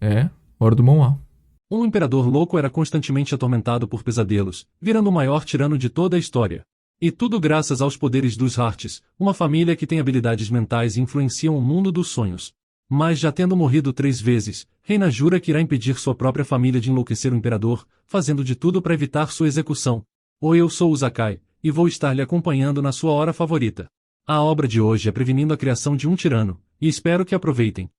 É, hora do Mão-A. Um imperador louco era constantemente atormentado por pesadelos, virando o maior tirano de toda a história. E tudo graças aos poderes dos Hearts, uma família que tem habilidades mentais e influenciam o mundo dos sonhos. Mas já tendo morrido 3 vezes, Reina jura que irá impedir sua própria família de enlouquecer o imperador, fazendo de tudo para evitar sua execução. Ou eu sou o Zakai, e vou estar lhe acompanhando na sua hora favorita. A obra de hoje é prevenindo a criação de um tirano, e espero que aproveitem.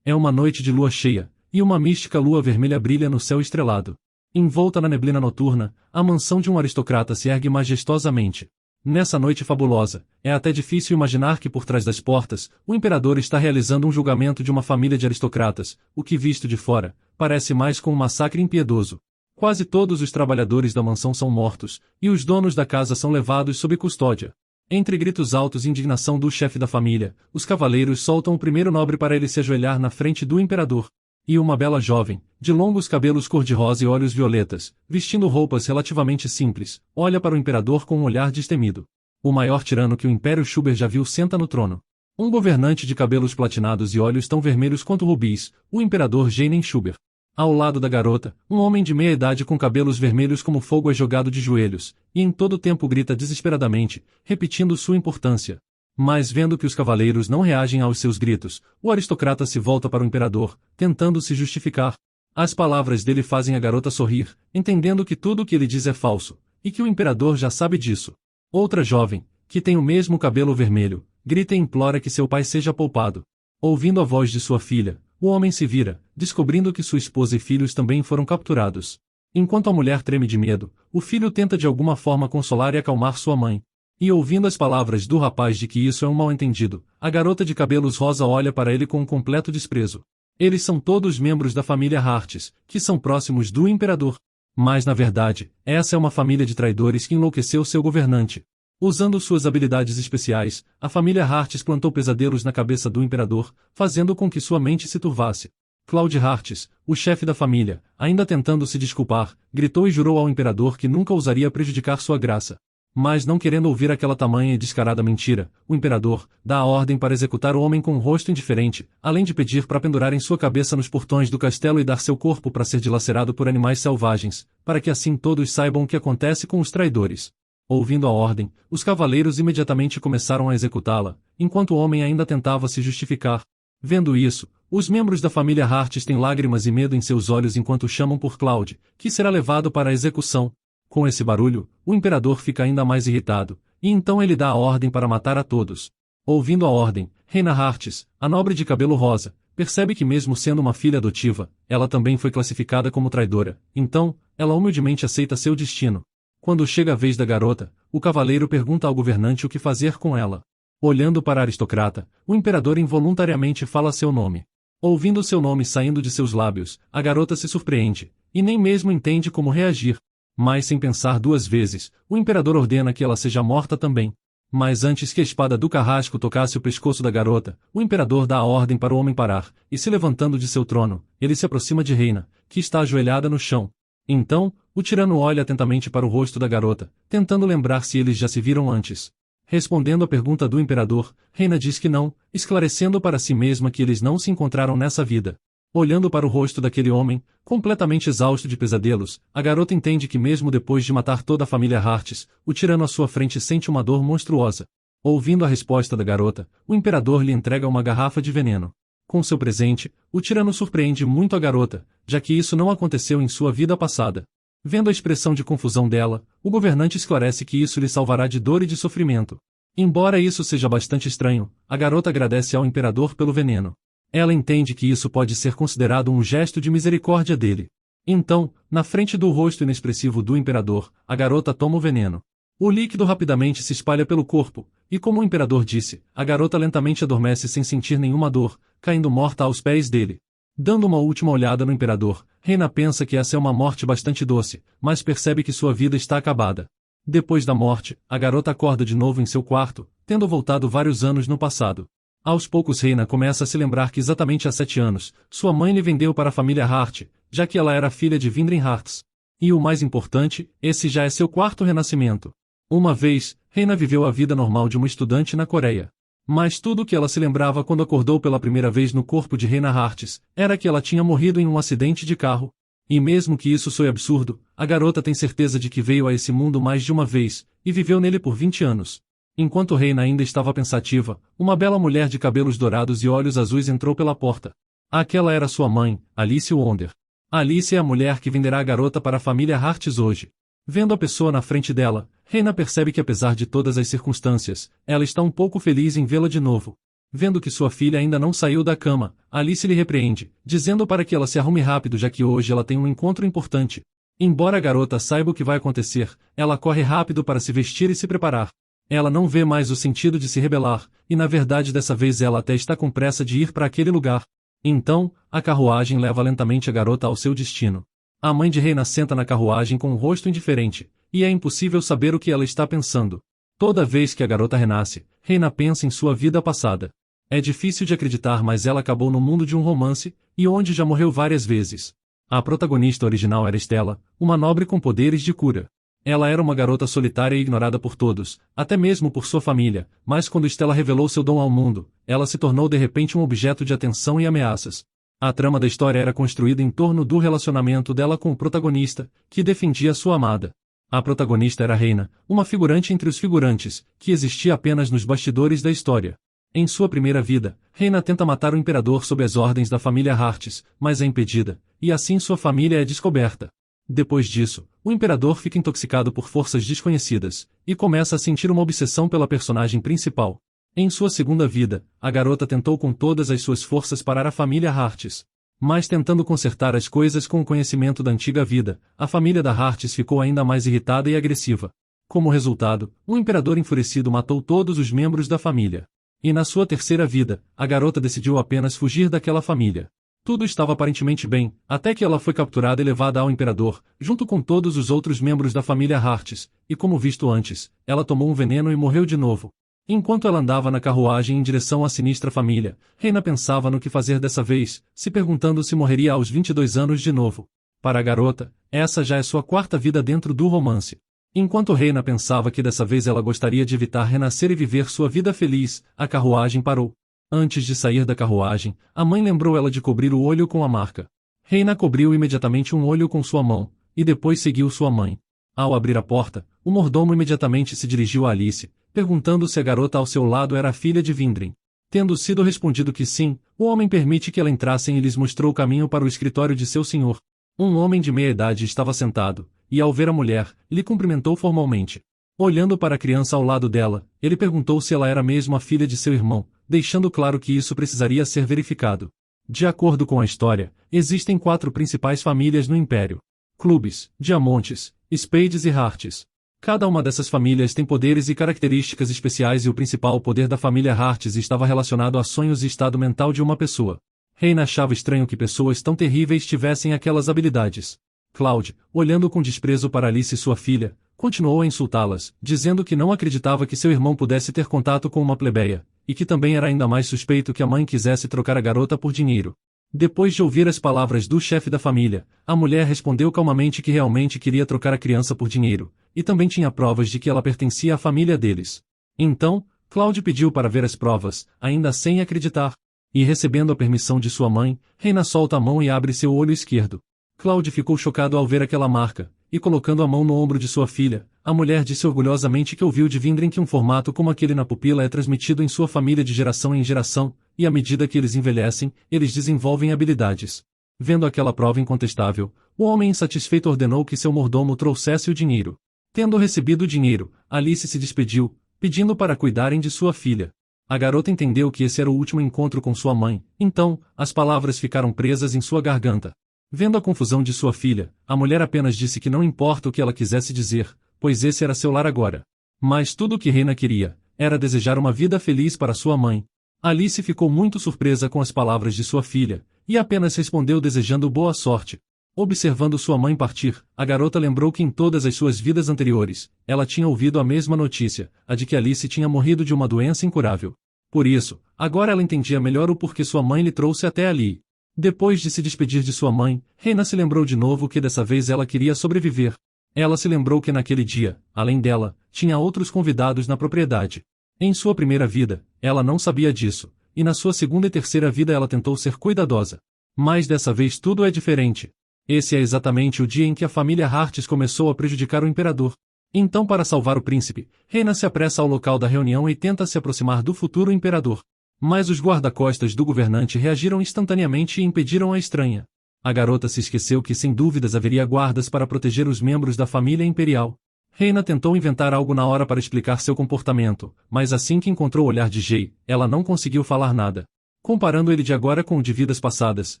É uma noite de lua cheia, e uma mística lua vermelha brilha no céu estrelado. Envolta na neblina noturna, a mansão de um aristocrata se ergue majestosamente. Nessa noite fabulosa, é até difícil imaginar que por trás das portas, o imperador está realizando um julgamento de uma família de aristocratas, o que visto de fora, parece mais com um massacre impiedoso. Quase todos os trabalhadores da mansão são mortos, e os donos da casa são levados sob custódia. Entre gritos altos e indignação do chefe da família, os cavaleiros soltam o primeiro nobre para ele se ajoelhar na frente do imperador. E uma bela jovem, de longos cabelos cor-de-rosa e olhos violetas, vestindo roupas relativamente simples, olha para o imperador com um olhar destemido. O maior tirano que o Império Shuber já viu senta no trono. Um governante de cabelos platinados e olhos tão vermelhos quanto rubis, o imperador Jainen Shuber. Ao lado da garota, um homem de meia idade com cabelos vermelhos como fogo é jogado de joelhos, e em todo tempo grita desesperadamente, repetindo sua importância. Mas vendo que os cavaleiros não reagem aos seus gritos, o aristocrata se volta para o imperador, tentando se justificar. As palavras dele fazem a garota sorrir, entendendo que tudo o que ele diz é falso, e que o imperador já sabe disso. Outra jovem, que tem o mesmo cabelo vermelho, grita e implora que seu pai seja poupado. Ouvindo a voz de sua filha, o homem se vira, descobrindo que sua esposa e filhos também foram capturados. Enquanto a mulher treme de medo, o filho tenta de alguma forma consolar e acalmar sua mãe. E ouvindo as palavras do rapaz de que isso é um mal-entendido, a garota de cabelos rosa olha para ele com um completo desprezo. Eles são todos membros da família Hearts, que são próximos do imperador. Mas na verdade, essa é uma família de traidores que enlouqueceu seu governante. Usando suas habilidades especiais, a família Hearts plantou pesadelos na cabeça do imperador, fazendo com que sua mente se turvasse. Claude Hearts, o chefe da família, ainda tentando se desculpar, gritou e jurou ao imperador que nunca ousaria prejudicar sua graça. Mas não querendo ouvir aquela tamanha e descarada mentira, o imperador dá a ordem para executar o homem com um rosto indiferente, além de pedir para pendurarem sua cabeça nos portões do castelo e dar seu corpo para ser dilacerado por animais selvagens, para que assim todos saibam o que acontece com os traidores. Ouvindo a ordem, os cavaleiros imediatamente começaram a executá-la, enquanto o homem ainda tentava se justificar. Vendo isso, os membros da família Hearts têm lágrimas e medo em seus olhos enquanto chamam por Claude, que será levado para a execução. Com esse barulho, o imperador fica ainda mais irritado, e então ele dá a ordem para matar a todos. Ouvindo a ordem, Reina Hearts, a nobre de cabelo rosa, percebe que mesmo sendo uma filha adotiva, ela também foi classificada como traidora, então, ela humildemente aceita seu destino. Quando chega a vez da garota, o cavaleiro pergunta ao governante o que fazer com ela. Olhando para a aristocrata, o imperador involuntariamente fala seu nome. Ouvindo seu nome saindo de seus lábios, a garota se surpreende, e nem mesmo entende como reagir. Mas sem pensar 2 vezes, o imperador ordena que ela seja morta também. Mas antes que a espada do carrasco tocasse o pescoço da garota, o imperador dá a ordem para o homem parar, e se levantando de seu trono, ele se aproxima de Reina, que está ajoelhada no chão. Então, o tirano olha atentamente para o rosto da garota, tentando lembrar se eles já se viram antes. Respondendo à pergunta do imperador, Reina diz que não, esclarecendo para si mesma que eles não se encontraram nessa vida. Olhando para o rosto daquele homem, completamente exausto de pesadelos, a garota entende que mesmo depois de matar toda a família Hearts, o tirano à sua frente sente uma dor monstruosa. Ouvindo a resposta da garota, o imperador lhe entrega uma garrafa de veneno. Com seu presente, o tirano surpreende muito a garota, já que isso não aconteceu em sua vida passada. Vendo a expressão de confusão dela, o governante esclarece que isso lhe salvará de dor e de sofrimento. Embora isso seja bastante estranho, a garota agradece ao imperador pelo veneno. Ela entende que isso pode ser considerado um gesto de misericórdia dele. Então, na frente do rosto inexpressivo do imperador, a garota toma o veneno. O líquido rapidamente se espalha pelo corpo, e como o imperador disse, a garota lentamente adormece sem sentir nenhuma dor, caindo morta aos pés dele. Dando uma última olhada no imperador, Reina pensa que essa é uma morte bastante doce, mas percebe que sua vida está acabada. Depois da morte, a garota acorda de novo em seu quarto, tendo voltado vários anos no passado. Aos poucos Reina começa a se lembrar que exatamente há 7 anos, sua mãe lhe vendeu para a família Hart, já que ela era filha de Vindren Hearts. E o mais importante, esse já é seu 4º renascimento. Uma vez, Reina viveu a vida normal de uma estudante na Coreia. Mas tudo o que ela se lembrava quando acordou pela primeira vez no corpo de Reina Hartes era que ela tinha morrido em um acidente de carro. E mesmo que isso soe absurdo, a garota tem certeza de que veio a esse mundo mais de uma vez, e viveu nele por 20 anos. Enquanto Reina ainda estava pensativa, uma bela mulher de cabelos dourados e olhos azuis entrou pela porta. Aquela era sua mãe, Alice Wonder. Alice é a mulher que venderá a garota para a família Hartes hoje. Vendo a pessoa na frente dela, Reina percebe que apesar de todas as circunstâncias, ela está um pouco feliz em vê-la de novo. Vendo que sua filha ainda não saiu da cama, Alice lhe repreende, dizendo para que ela se arrume rápido já que hoje ela tem um encontro importante. Embora a garota saiba o que vai acontecer, ela corre rápido para se vestir e se preparar. Ela não vê mais o sentido de se rebelar, e na verdade dessa vez ela até está com pressa de ir para aquele lugar. Então, a carruagem leva lentamente a garota ao seu destino. A mãe de Reina senta na carruagem com um rosto indiferente, e é impossível saber o que ela está pensando. Toda vez que a garota renasce, Reina pensa em sua vida passada. É difícil de acreditar, mas ela acabou no mundo de um romance, e onde já morreu várias vezes. A protagonista original era Stella, uma nobre com poderes de cura. Ela era uma garota solitária e ignorada por todos, até mesmo por sua família, mas quando Stella revelou seu dom ao mundo, ela se tornou de repente um objeto de atenção e ameaças. A trama da história era construída em torno do relacionamento dela com o protagonista, que defendia sua amada. A protagonista era Reina, uma figurante entre os figurantes, que existia apenas nos bastidores da história. Em sua primeira vida, Reina tenta matar o imperador sob as ordens da família Hartes, mas é impedida, e assim sua família é descoberta. Depois disso, o imperador fica intoxicado por forças desconhecidas, e começa a sentir uma obsessão pela personagem principal. Em sua segunda vida, a garota tentou com todas as suas forças parar a família Hartes. Mas tentando consertar as coisas com o conhecimento da antiga vida, a família da Hartes ficou ainda mais irritada e agressiva. Como resultado, o imperador enfurecido matou todos os membros da família. E na sua terceira vida, a garota decidiu apenas fugir daquela família. Tudo estava aparentemente bem, até que ela foi capturada e levada ao imperador, junto com todos os outros membros da família Hartes, e como visto antes, ela tomou um veneno e morreu de novo. Enquanto ela andava na carruagem em direção à sinistra família, Reina pensava no que fazer dessa vez, se perguntando se morreria aos 22 anos de novo. Para a garota, essa já é sua quarta vida dentro do romance. Enquanto Reina pensava que dessa vez ela gostaria de evitar renascer e viver sua vida feliz, a carruagem parou. Antes de sair da carruagem, a mãe lembrou ela de cobrir o olho com a marca. Reina cobriu imediatamente um olho com sua mão, e depois seguiu sua mãe. Ao abrir a porta, o mordomo imediatamente se dirigiu a Alice, perguntando se a garota ao seu lado era a filha de Vindrin. Tendo sido respondido que sim, o homem permite que ela entrassem e lhes mostrou o caminho para o escritório de seu senhor. Um homem de meia idade estava sentado, e ao ver a mulher, lhe cumprimentou formalmente. Olhando para a criança ao lado dela, ele perguntou se ela era mesmo a filha de seu irmão, deixando claro que isso precisaria ser verificado. De acordo com a história, existem 4 principais famílias no Império: Clubes, Diamontes, Spades e Hartes. Cada uma dessas famílias tem poderes e características especiais e o principal poder da família Hartes estava relacionado a sonhos e estado mental de uma pessoa. Reina achava estranho que pessoas tão terríveis tivessem aquelas habilidades. Claude, olhando com desprezo para Alice e sua filha, continuou a insultá-las, dizendo que não acreditava que seu irmão pudesse ter contato com uma plebeia, e que também era ainda mais suspeito que a mãe quisesse trocar a garota por dinheiro. Depois de ouvir as palavras do chefe da família, a mulher respondeu calmamente que realmente queria trocar a criança por dinheiro, e também tinha provas de que ela pertencia à família deles. Então, Claude pediu para ver as provas, ainda sem acreditar. E recebendo a permissão de sua mãe, Reina solta a mão e abre seu olho esquerdo. Claude ficou chocado ao ver aquela marca, e colocando a mão no ombro de sua filha, a mulher disse orgulhosamente que ouviu de Vindrin que um formato como aquele na pupila é transmitido em sua família de geração em geração, e à medida que eles envelhecem, eles desenvolvem habilidades. Vendo aquela prova incontestável, o homem insatisfeito ordenou que seu mordomo trouxesse o dinheiro. Tendo recebido o dinheiro, Alice se despediu, pedindo para cuidarem de sua filha. A garota entendeu que esse era o último encontro com sua mãe, então, as palavras ficaram presas em sua garganta. Vendo a confusão de sua filha, a mulher apenas disse que não importa o que ela quisesse dizer, pois esse era seu lar agora. Mas tudo o que Reina queria, era desejar uma vida feliz para sua mãe. Alice ficou muito surpresa com as palavras de sua filha, e apenas respondeu desejando boa sorte. Observando sua mãe partir, a garota lembrou que em todas as suas vidas anteriores, ela tinha ouvido a mesma notícia, a de que Alice tinha morrido de uma doença incurável. Por isso, agora ela entendia melhor o porquê sua mãe lhe trouxe até ali. Depois de se despedir de sua mãe, Reina se lembrou de novo que dessa vez ela queria sobreviver. Ela se lembrou que naquele dia, além dela, tinha outros convidados na propriedade. Em sua primeira vida, ela não sabia disso, e na sua segunda e terceira vida ela tentou ser cuidadosa. Mas dessa vez tudo é diferente. Esse é exatamente o dia em que a família Hartis começou a prejudicar o imperador. Então, para salvar o príncipe, Reina se apressa ao local da reunião e tenta se aproximar do futuro imperador. Mas os guarda-costas do governante reagiram instantaneamente e impediram a estranha. A garota se esqueceu que sem dúvidas haveria guardas para proteger os membros da família imperial. Reina tentou inventar algo na hora para explicar seu comportamento, mas assim que encontrou o olhar de Jay, ela não conseguiu falar nada. Comparando ele de agora com o de vidas passadas,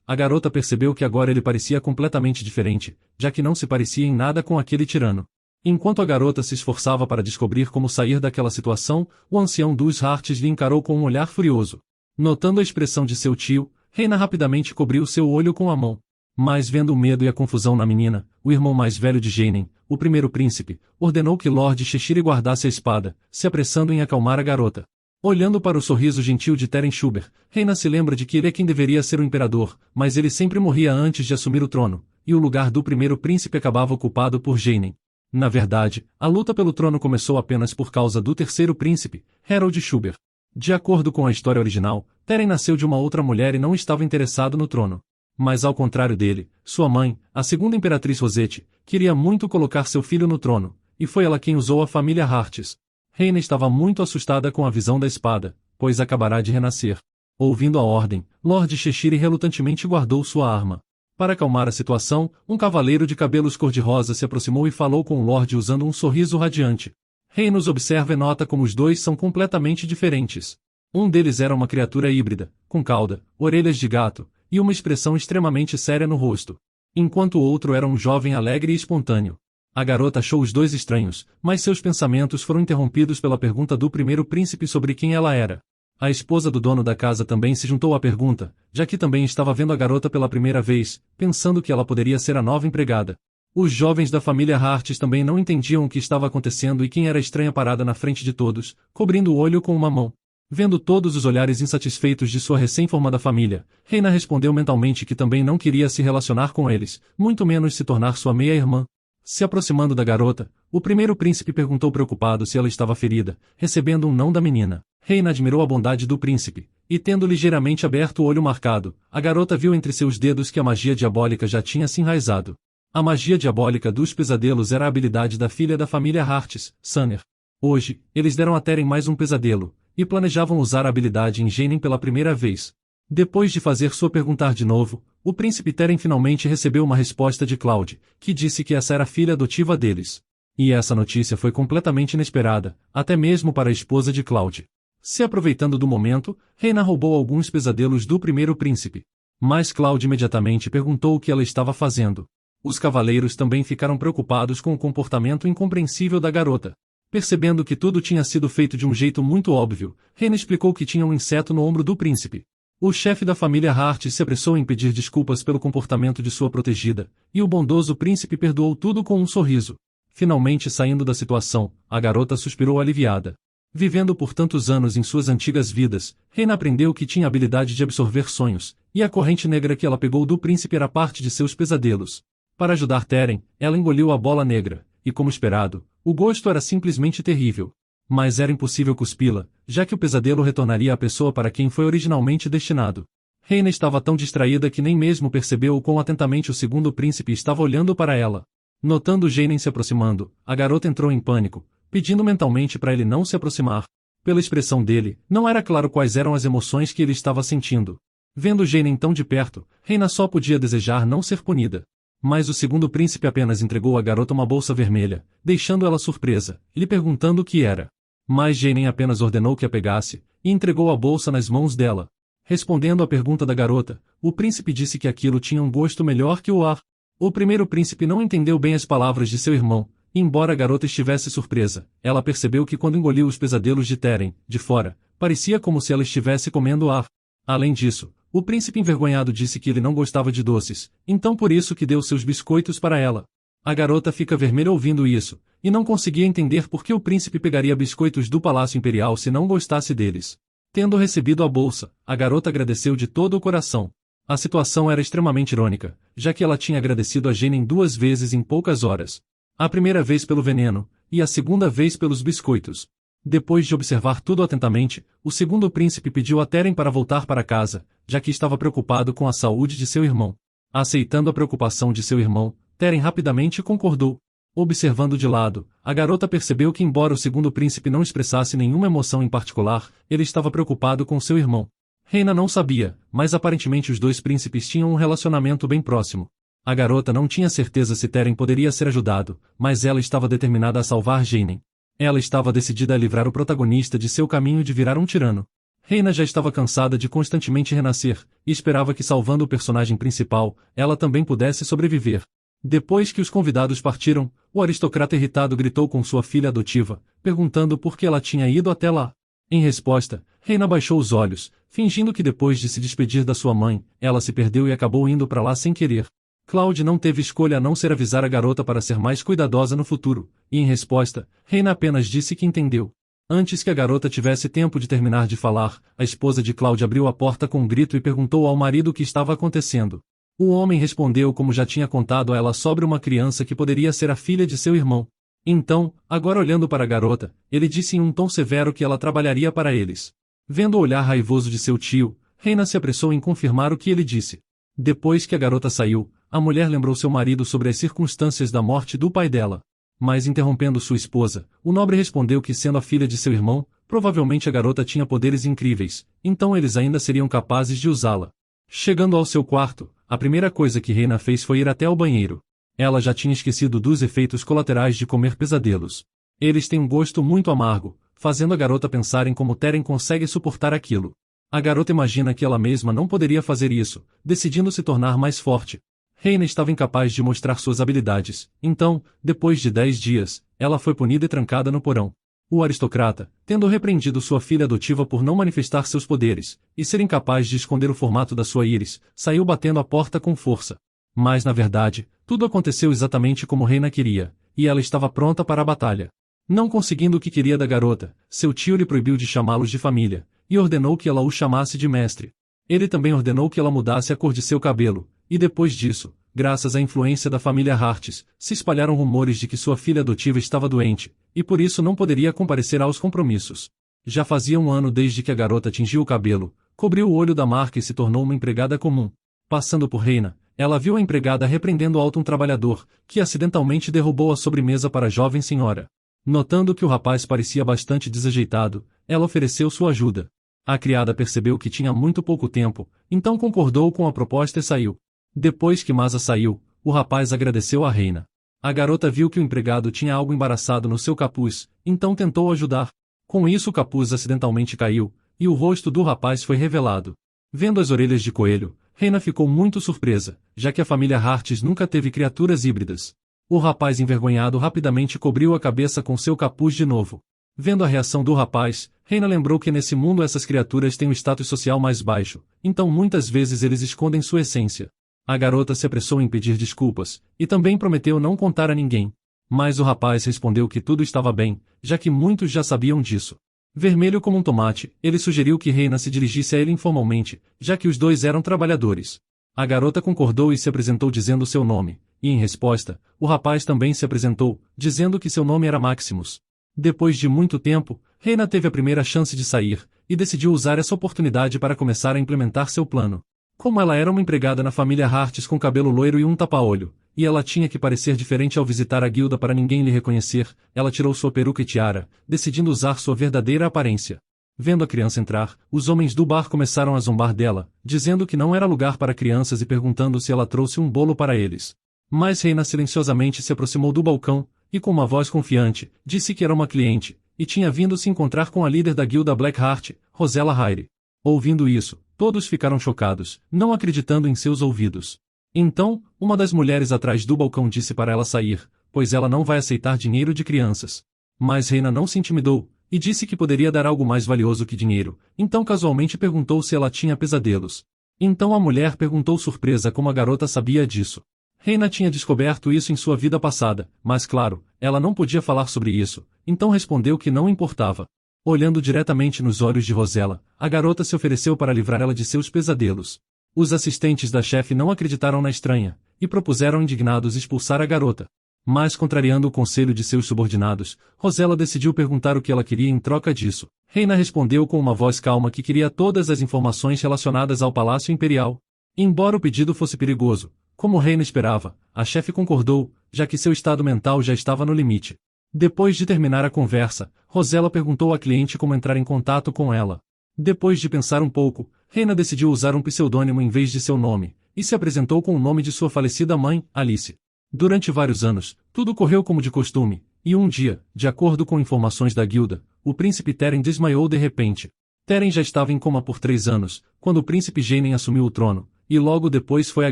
a garota percebeu que agora ele parecia completamente diferente, já que não se parecia em nada com aquele tirano. Enquanto a garota se esforçava para descobrir como sair daquela situação, o ancião dos Hartis lhe encarou com um olhar furioso. Notando a expressão de seu tio, Reina rapidamente cobriu seu olho com a mão. Mas vendo o medo e a confusão na menina, o irmão mais velho de Jainen, o primeiro príncipe, ordenou que Lord Cheshire guardasse a espada, se apressando em acalmar a garota. Olhando para o sorriso gentil de Teren Schubert, Reina se lembra de que ele é quem deveria ser o imperador, mas ele sempre morria antes de assumir o trono, e o lugar do primeiro príncipe acabava ocupado por Jainen. Na verdade, a luta pelo trono começou apenas por causa do terceiro príncipe, Harold Schubert. De acordo com a história original, Teren nasceu de uma outra mulher e não estava interessado no trono. Mas ao contrário dele, sua mãe, a segunda imperatriz Rosette, queria muito colocar seu filho no trono, e foi ela quem usou a família Hartis. Reina estava muito assustada com a visão da espada, pois acabará de renascer. Ouvindo a ordem, Lord Cheshire relutantemente guardou sua arma. Para acalmar a situação, um cavaleiro de cabelos cor-de-rosa se aproximou e falou com o Lorde usando um sorriso radiante. Reina os observa e nota como os dois são completamente diferentes. Um deles era uma criatura híbrida, com cauda, orelhas de gato, e uma expressão extremamente séria no rosto. Enquanto o outro era um jovem alegre e espontâneo. A garota achou os dois estranhos, mas seus pensamentos foram interrompidos pela pergunta do primeiro príncipe sobre quem ela era. A esposa do dono da casa também se juntou à pergunta, já que também estava vendo a garota pela primeira vez, pensando que ela poderia ser a nova empregada. Os jovens da família Hartis também não entendiam o que estava acontecendo e quem era a estranha parada na frente de todos, cobrindo o olho com uma mão. Vendo todos os olhares insatisfeitos de sua recém-formada família, Reina respondeu mentalmente que também não queria se relacionar com eles, muito menos se tornar sua meia-irmã. Se aproximando da garota, o primeiro príncipe perguntou preocupado se ela estava ferida, recebendo um não da menina. Reina admirou a bondade do príncipe, e tendo ligeiramente aberto o olho marcado, a garota viu entre seus dedos que a magia diabólica já tinha se enraizado. A magia diabólica dos pesadelos era a habilidade da filha da família Hartis, Sanner. Hoje, eles deram a Teren mais um pesadelo, e planejavam usar a habilidade em Jainen pela primeira vez. Depois de fazer sua perguntar de novo, o príncipe Teren finalmente recebeu uma resposta de Cloud, que disse que essa era a filha adotiva deles. E essa notícia foi completamente inesperada, até mesmo para a esposa de Cloud. Se aproveitando do momento, Reina roubou alguns pesadelos do primeiro príncipe. Mas Cloud imediatamente perguntou o que ela estava fazendo. Os cavaleiros também ficaram preocupados com o comportamento incompreensível da garota. Percebendo que tudo tinha sido feito de um jeito muito óbvio, Reina explicou que tinha um inseto no ombro do príncipe. O chefe da família Hart se apressou em pedir desculpas pelo comportamento de sua protegida, e o bondoso príncipe perdoou tudo com um sorriso. Finalmente saindo da situação, a garota suspirou aliviada. Vivendo por tantos anos em suas antigas vidas, Reina aprendeu que tinha a habilidade de absorver sonhos, e a corrente negra que ela pegou do príncipe era parte de seus pesadelos. Para ajudar Teren, ela engoliu a bola negra, e como esperado, o gosto era simplesmente terrível. Mas era impossível cuspi-la, já que o pesadelo retornaria à pessoa para quem foi originalmente destinado. Reina estava tão distraída que nem mesmo percebeu o quão atentamente o segundo príncipe estava olhando para ela. Notando Jainen se aproximando, a garota entrou em pânico, pedindo mentalmente para ele não se aproximar. Pela expressão dele, não era claro quais eram as emoções que ele estava sentindo. Vendo Jainen tão de perto, Reina só podia desejar não ser punida. Mas o segundo príncipe apenas entregou à garota uma bolsa vermelha, deixando ela surpresa, lhe perguntando o que era. Mas Jainen apenas ordenou que a pegasse, e entregou a bolsa nas mãos dela. Respondendo à pergunta da garota, o príncipe disse que aquilo tinha um gosto melhor que o ar. O primeiro príncipe não entendeu bem as palavras de seu irmão, e embora a garota estivesse surpresa, ela percebeu que quando engoliu os pesadelos de Teren, de fora, parecia como se ela estivesse comendo ar. Além disso, o príncipe envergonhado disse que ele não gostava de doces, então por isso que deu seus biscoitos para ela. A garota fica vermelha ouvindo isso, e não conseguia entender por que o príncipe pegaria biscoitos do Palácio Imperial se não gostasse deles. Tendo recebido a bolsa, a garota agradeceu de todo o coração. A situação era extremamente irônica, já que ela tinha agradecido a Jainen 2 vezes em poucas horas. A primeira vez pelo veneno, e a segunda vez pelos biscoitos. Depois de observar tudo atentamente, o segundo príncipe pediu a Teren para voltar para casa, já que estava preocupado com a saúde de seu irmão. Aceitando a preocupação de seu irmão, Teren rapidamente concordou. Observando de lado, a garota percebeu que embora o segundo príncipe não expressasse nenhuma emoção em particular, ele estava preocupado com seu irmão. Reina não sabia, mas aparentemente os dois príncipes tinham um relacionamento bem próximo. A garota não tinha certeza se Teren poderia ser ajudado, mas ela estava determinada a salvar Jainen. Ela estava decidida a livrar o protagonista de seu caminho de virar um tirano. Reina já estava cansada de constantemente renascer, e esperava que salvando o personagem principal, ela também pudesse sobreviver. Depois que os convidados partiram, o aristocrata irritado gritou com sua filha adotiva, perguntando por que ela tinha ido até lá. Em resposta, Reina baixou os olhos, fingindo que depois de se despedir da sua mãe, ela se perdeu e acabou indo para lá sem querer. Claude não teve escolha a não ser avisar a garota para ser mais cuidadosa no futuro, e em resposta, Reina apenas disse que entendeu. Antes que a garota tivesse tempo de terminar de falar, a esposa de Claude abriu a porta com um grito e perguntou ao marido o que estava acontecendo. O homem respondeu como já tinha contado a ela sobre uma criança que poderia ser a filha de seu irmão. Então, agora olhando para a garota, ele disse em um tom severo que ela trabalharia para eles. Vendo o olhar raivoso de seu tio, Reina se apressou em confirmar o que ele disse. Depois que a garota saiu, a mulher lembrou seu marido sobre as circunstâncias da morte do pai dela. Mas interrompendo sua esposa, o nobre respondeu que sendo a filha de seu irmão, provavelmente a garota tinha poderes incríveis, então eles ainda seriam capazes de usá-la. Chegando ao seu quarto, a primeira coisa que Reina fez foi ir até ao banheiro. Ela já tinha esquecido dos efeitos colaterais de comer pesadelos. Eles têm um gosto muito amargo, fazendo a garota pensar em como Teren consegue suportar aquilo. A garota imagina que ela mesma não poderia fazer isso, decidindo se tornar mais forte. Reina estava incapaz de mostrar suas habilidades, então, depois de 10 dias, ela foi punida e trancada no porão. O aristocrata, tendo repreendido sua filha adotiva por não manifestar seus poderes, e ser incapaz de esconder o formato da sua íris, saiu batendo a porta com força. Mas na verdade, tudo aconteceu exatamente como Reina queria, e ela estava pronta para a batalha. Não conseguindo o que queria da garota, seu tio lhe proibiu de chamá-los de família, e ordenou que ela o chamasse de mestre. Ele também ordenou que ela mudasse a cor de seu cabelo, e depois disso, graças à influência da família Hartes, se espalharam rumores de que sua filha adotiva estava doente, e por isso não poderia comparecer aos compromissos. Já fazia um ano desde que a garota tingiu o cabelo, cobriu o olho da marca e se tornou uma empregada comum. Passando por Reina, ela viu a empregada repreendendo alto um trabalhador, que acidentalmente derrubou a sobremesa para a jovem senhora. Notando que o rapaz parecia bastante desajeitado, ela ofereceu sua ajuda. A criada percebeu que tinha muito pouco tempo, então concordou com a proposta e saiu. Depois que Masa saiu, o rapaz agradeceu à Reina. A garota viu que o empregado tinha algo embaraçado no seu capuz, então tentou ajudar. Com isso o capuz acidentalmente caiu, e o rosto do rapaz foi revelado. Vendo as orelhas de coelho, Reina ficou muito surpresa, já que a família Hartes nunca teve criaturas híbridas. O rapaz envergonhado rapidamente cobriu a cabeça com seu capuz de novo. Vendo a reação do rapaz, Reina lembrou que nesse mundo essas criaturas têm um status social mais baixo, então muitas vezes eles escondem sua essência. A garota se apressou em pedir desculpas, e também prometeu não contar a ninguém. Mas o rapaz respondeu que tudo estava bem, já que muitos já sabiam disso. Vermelho como um tomate, ele sugeriu que Reina se dirigisse a ele informalmente, já que os dois eram trabalhadores. A garota concordou e se apresentou dizendo seu nome, e em resposta, o rapaz também se apresentou, dizendo que seu nome era Maximus. Depois de muito tempo, Reina teve a primeira chance de sair, e decidiu usar essa oportunidade para começar a implementar seu plano. Como ela era uma empregada na família Hartes com cabelo loiro e um tapa-olho, e ela tinha que parecer diferente ao visitar a guilda para ninguém lhe reconhecer, ela tirou sua peruca e tiara, decidindo usar sua verdadeira aparência. Vendo a criança entrar, os homens do bar começaram a zombar dela, dizendo que não era lugar para crianças e perguntando se ela trouxe um bolo para eles. Mas Reina silenciosamente se aproximou do balcão, e com uma voz confiante, disse que era uma cliente, e tinha vindo se encontrar com a líder da guilda Blackheart, Rosella Hyre. Ouvindo isso, todos ficaram chocados, não acreditando em seus ouvidos. Então, uma das mulheres atrás do balcão disse para ela sair, pois ela não vai aceitar dinheiro de crianças. Mas Reina não se intimidou, e disse que poderia dar algo mais valioso que dinheiro, então casualmente perguntou se ela tinha pesadelos. Então a mulher perguntou surpresa como a garota sabia disso. Reina tinha descoberto isso em sua vida passada, mas claro, ela não podia falar sobre isso, então respondeu que não importava. Olhando diretamente nos olhos de Rosella, a garota se ofereceu para livrar ela de seus pesadelos. Os assistentes da chefe não acreditaram na estranha, e propuseram indignados expulsar a garota. Mas contrariando o conselho de seus subordinados, Rosella decidiu perguntar o que ela queria em troca disso. Reina respondeu com uma voz calma que queria todas as informações relacionadas ao Palácio Imperial. Embora o pedido fosse perigoso, como Reina esperava, a chefe concordou, já que seu estado mental já estava no limite. Depois de terminar a conversa, Rosella perguntou à cliente como entrar em contato com ela. Depois de pensar um pouco, Reina decidiu usar um pseudônimo em vez de seu nome, e se apresentou com o nome de sua falecida mãe, Alice. Durante vários anos, tudo correu como de costume, e um dia, de acordo com informações da guilda, o príncipe Teren desmaiou de repente. Teren já estava em coma por 3 anos, quando o príncipe Jainen assumiu o trono, e logo depois foi a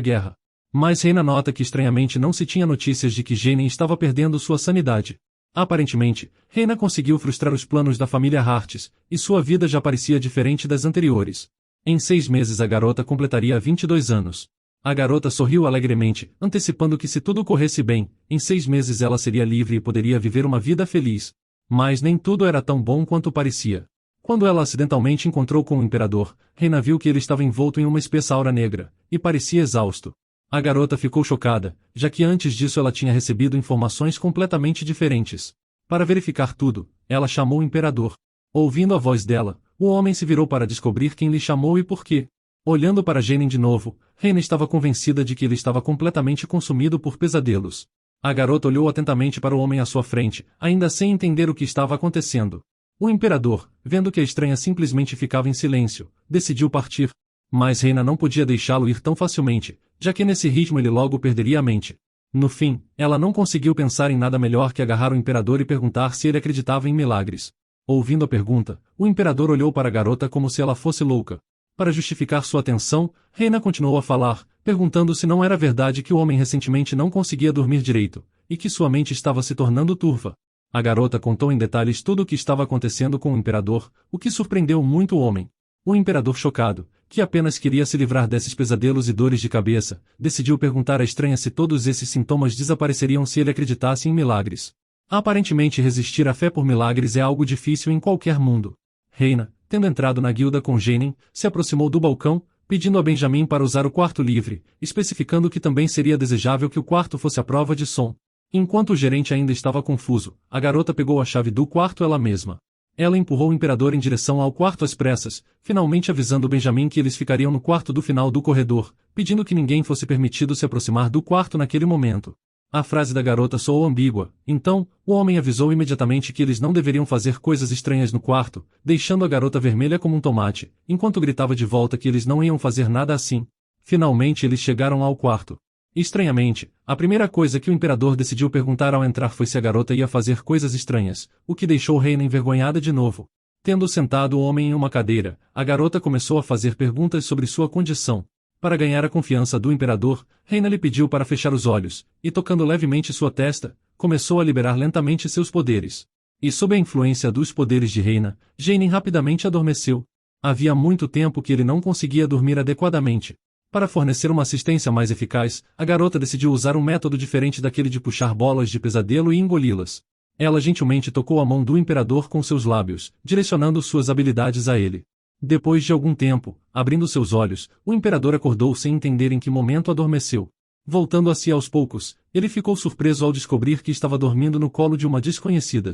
guerra. Mas Reina nota que estranhamente não se tinha notícias de que Jainen estava perdendo sua sanidade. Aparentemente, Reina conseguiu frustrar os planos da família Hartes, e sua vida já parecia diferente das anteriores. Em 6 meses a garota completaria 22 anos. A garota sorriu alegremente, antecipando que se tudo corresse bem, em 6 meses ela seria livre e poderia viver uma vida feliz. Mas nem tudo era tão bom quanto parecia. Quando ela acidentalmente encontrou com o imperador, Reina viu que ele estava envolto em uma espessa aura negra, e parecia exausto. A garota ficou chocada, já que antes disso ela tinha recebido informações completamente diferentes. Para verificar tudo, ela chamou o imperador. Ouvindo a voz dela, o homem se virou para descobrir quem lhe chamou e por quê. Olhando para Jainen de novo, Reina estava convencida de que ele estava completamente consumido por pesadelos. A garota olhou atentamente para o homem à sua frente, ainda sem entender o que estava acontecendo. O imperador, vendo que a estranha simplesmente ficava em silêncio, decidiu partir. Mas Reina não podia deixá-lo ir tão facilmente, já que nesse ritmo ele logo perderia a mente. No fim, ela não conseguiu pensar em nada melhor que agarrar o imperador e perguntar se ele acreditava em milagres. Ouvindo a pergunta, o imperador olhou para a garota como se ela fosse louca. Para justificar sua atenção, Reina continuou a falar, perguntando se não era verdade que o homem recentemente não conseguia dormir direito, e que sua mente estava se tornando turva. A garota contou em detalhes tudo o que estava acontecendo com o imperador, o que surpreendeu muito o homem. O imperador, chocado, que apenas queria se livrar desses pesadelos e dores de cabeça, decidiu perguntar à estranha se todos esses sintomas desapareceriam se ele acreditasse em milagres. Aparentemente resistir à fé por milagres é algo difícil em qualquer mundo. Reina, tendo entrado na guilda com Jainen, se aproximou do balcão, pedindo a Benjamin para usar o quarto livre, especificando que também seria desejável que o quarto fosse à prova de som. Enquanto o gerente ainda estava confuso, a garota pegou a chave do quarto ela mesma. Ela empurrou o imperador em direção ao quarto às pressas, finalmente avisando Benjamin que eles ficariam no quarto do final do corredor, pedindo que ninguém fosse permitido se aproximar do quarto naquele momento. A frase da garota soou ambígua, então, o homem avisou imediatamente que eles não deveriam fazer coisas estranhas no quarto, deixando a garota vermelha como um tomate, enquanto gritava de volta que eles não iam fazer nada assim. Finalmente eles chegaram ao quarto. Estranhamente, a primeira coisa que o imperador decidiu perguntar ao entrar foi se a garota ia fazer coisas estranhas, o que deixou Reina envergonhada de novo. Tendo sentado o homem em uma cadeira, a garota começou a fazer perguntas sobre sua condição. Para ganhar a confiança do imperador, Reina lhe pediu para fechar os olhos, e tocando levemente sua testa, começou a liberar lentamente seus poderes. E sob a influência dos poderes de Reina, Jainen rapidamente adormeceu. Havia muito tempo que ele não conseguia dormir adequadamente. Para fornecer uma assistência mais eficaz, a garota decidiu usar um método diferente daquele de puxar bolas de pesadelo e engoli-las. Ela gentilmente tocou a mão do imperador com seus lábios, direcionando suas habilidades a ele. Depois de algum tempo, abrindo seus olhos, o imperador acordou sem entender em que momento adormeceu. Voltando a si aos poucos, ele ficou surpreso ao descobrir que estava dormindo no colo de uma desconhecida.